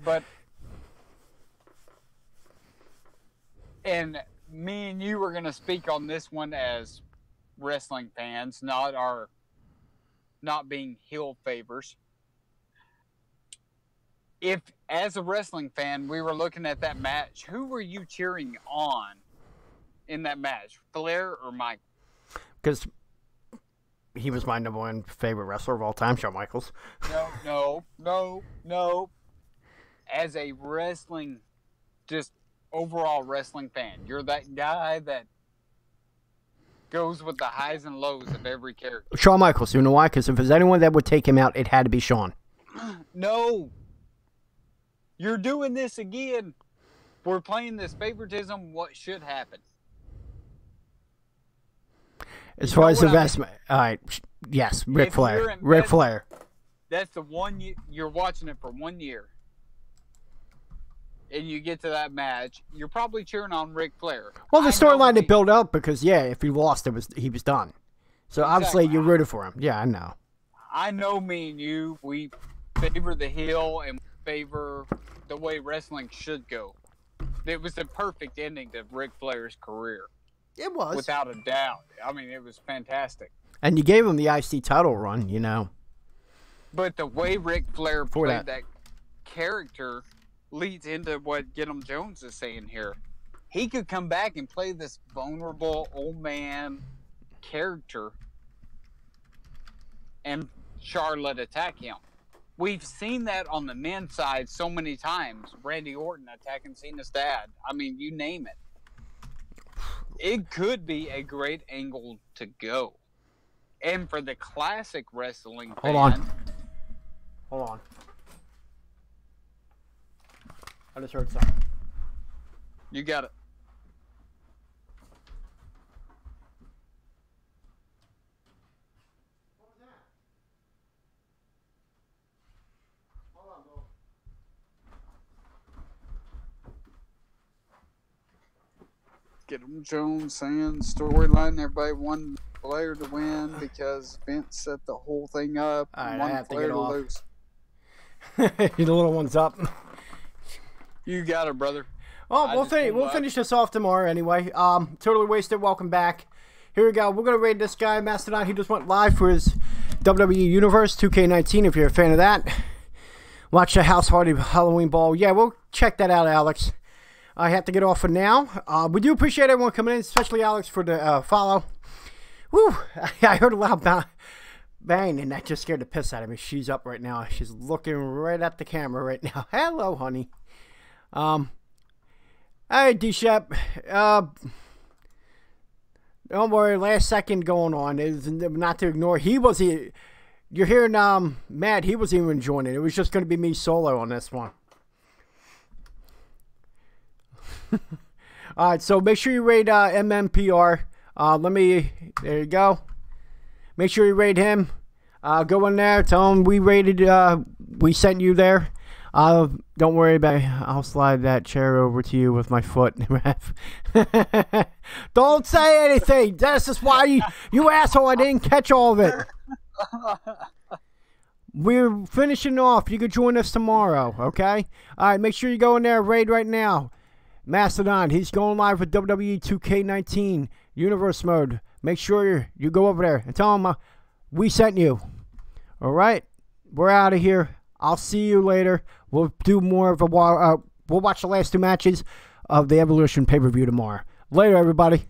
And me and you were going to speak on this one as wrestling fans, not being heel favors. If, as a wrestling fan, we were looking at that match, who were you cheering on in that match, Flair or Mike? Because he was my number one favorite wrestler of all time, Shawn Michaels. No. As a wrestling, just overall wrestling fan, you're that guy that goes with the highs and lows of every character. Shawn Michaels, you know why? Because if there's anyone that would take him out, it had to be Shawn. No. You're doing this again. We're playing this favoritism. What should happen? As far as investment, all right, yes, Ric Flair. Ric Flair. That's the one you're watching it for 1 year. And you get to that match, you're probably cheering on Ric Flair. Well, the storyline to build up because if he lost, he was done. So obviously you rooted for him. Yeah, I know. I know me and you, we favor the heel and favor the way wrestling should go. It was the perfect ending to Ric Flair's career. It was. Without a doubt. I mean, it was fantastic. And you gave him the IC title run, you know. But the way Ric Flair played that character leads into what Get 'em Jones is saying here. He could come back and play this vulnerable old man character and Charlotte attack him. We've seen that on the men's side so many times. Randy Orton attacking Cena's dad. I mean, you name it. It could be a great angle to go. And for the classic wrestling fan... Hold on. I just heard something. You got it. What was that? Hold on, Bill. Get 'em Jones saying storyline. Everybody wanted Flair to win because Vince set the whole thing up. All right, and wanted Flair to lose. The little one's up. You got it, brother. Oh, we'll finish this off tomorrow anyway. Totally Wasted, welcome back. Here we go. We're going to raid this guy, Mastodon. He just went live for his WWE Universe 2K19 if you're a fan of that. Watch the House Hardy Halloween Ball. Yeah, we'll check that out, Alex. I have to get off for now. We do appreciate everyone coming in, especially Alex for the follow. Woo! I heard a loud bang, and that just scared the piss out of me. She's up right now. She's looking right at the camera right now. Hello, honey. Hey, D-Shep. Don't worry, last second going on is not to ignore. You're hearing Matt, he wasn't even joining. It was just going to be me solo on this one. All right, so make sure you rate MMPR. There you go. Make sure you rate him. Go in there, tell him we sent you there. Don't worry about it. I'll slide that chair over to you with my foot. Don't say anything. This is why you asshole, I didn't catch all of it. We're finishing off. You can join us tomorrow, okay? All right, make sure you go in there, raid right now. Mastodon, he's going live with WWE 2K19 Universe Mode. Make sure you go over there and tell him we sent you. All right, we're out of here. I'll see you later. We'll do more of we'll watch the last two matches of the Evolution pay-per-view tomorrow. Later, everybody.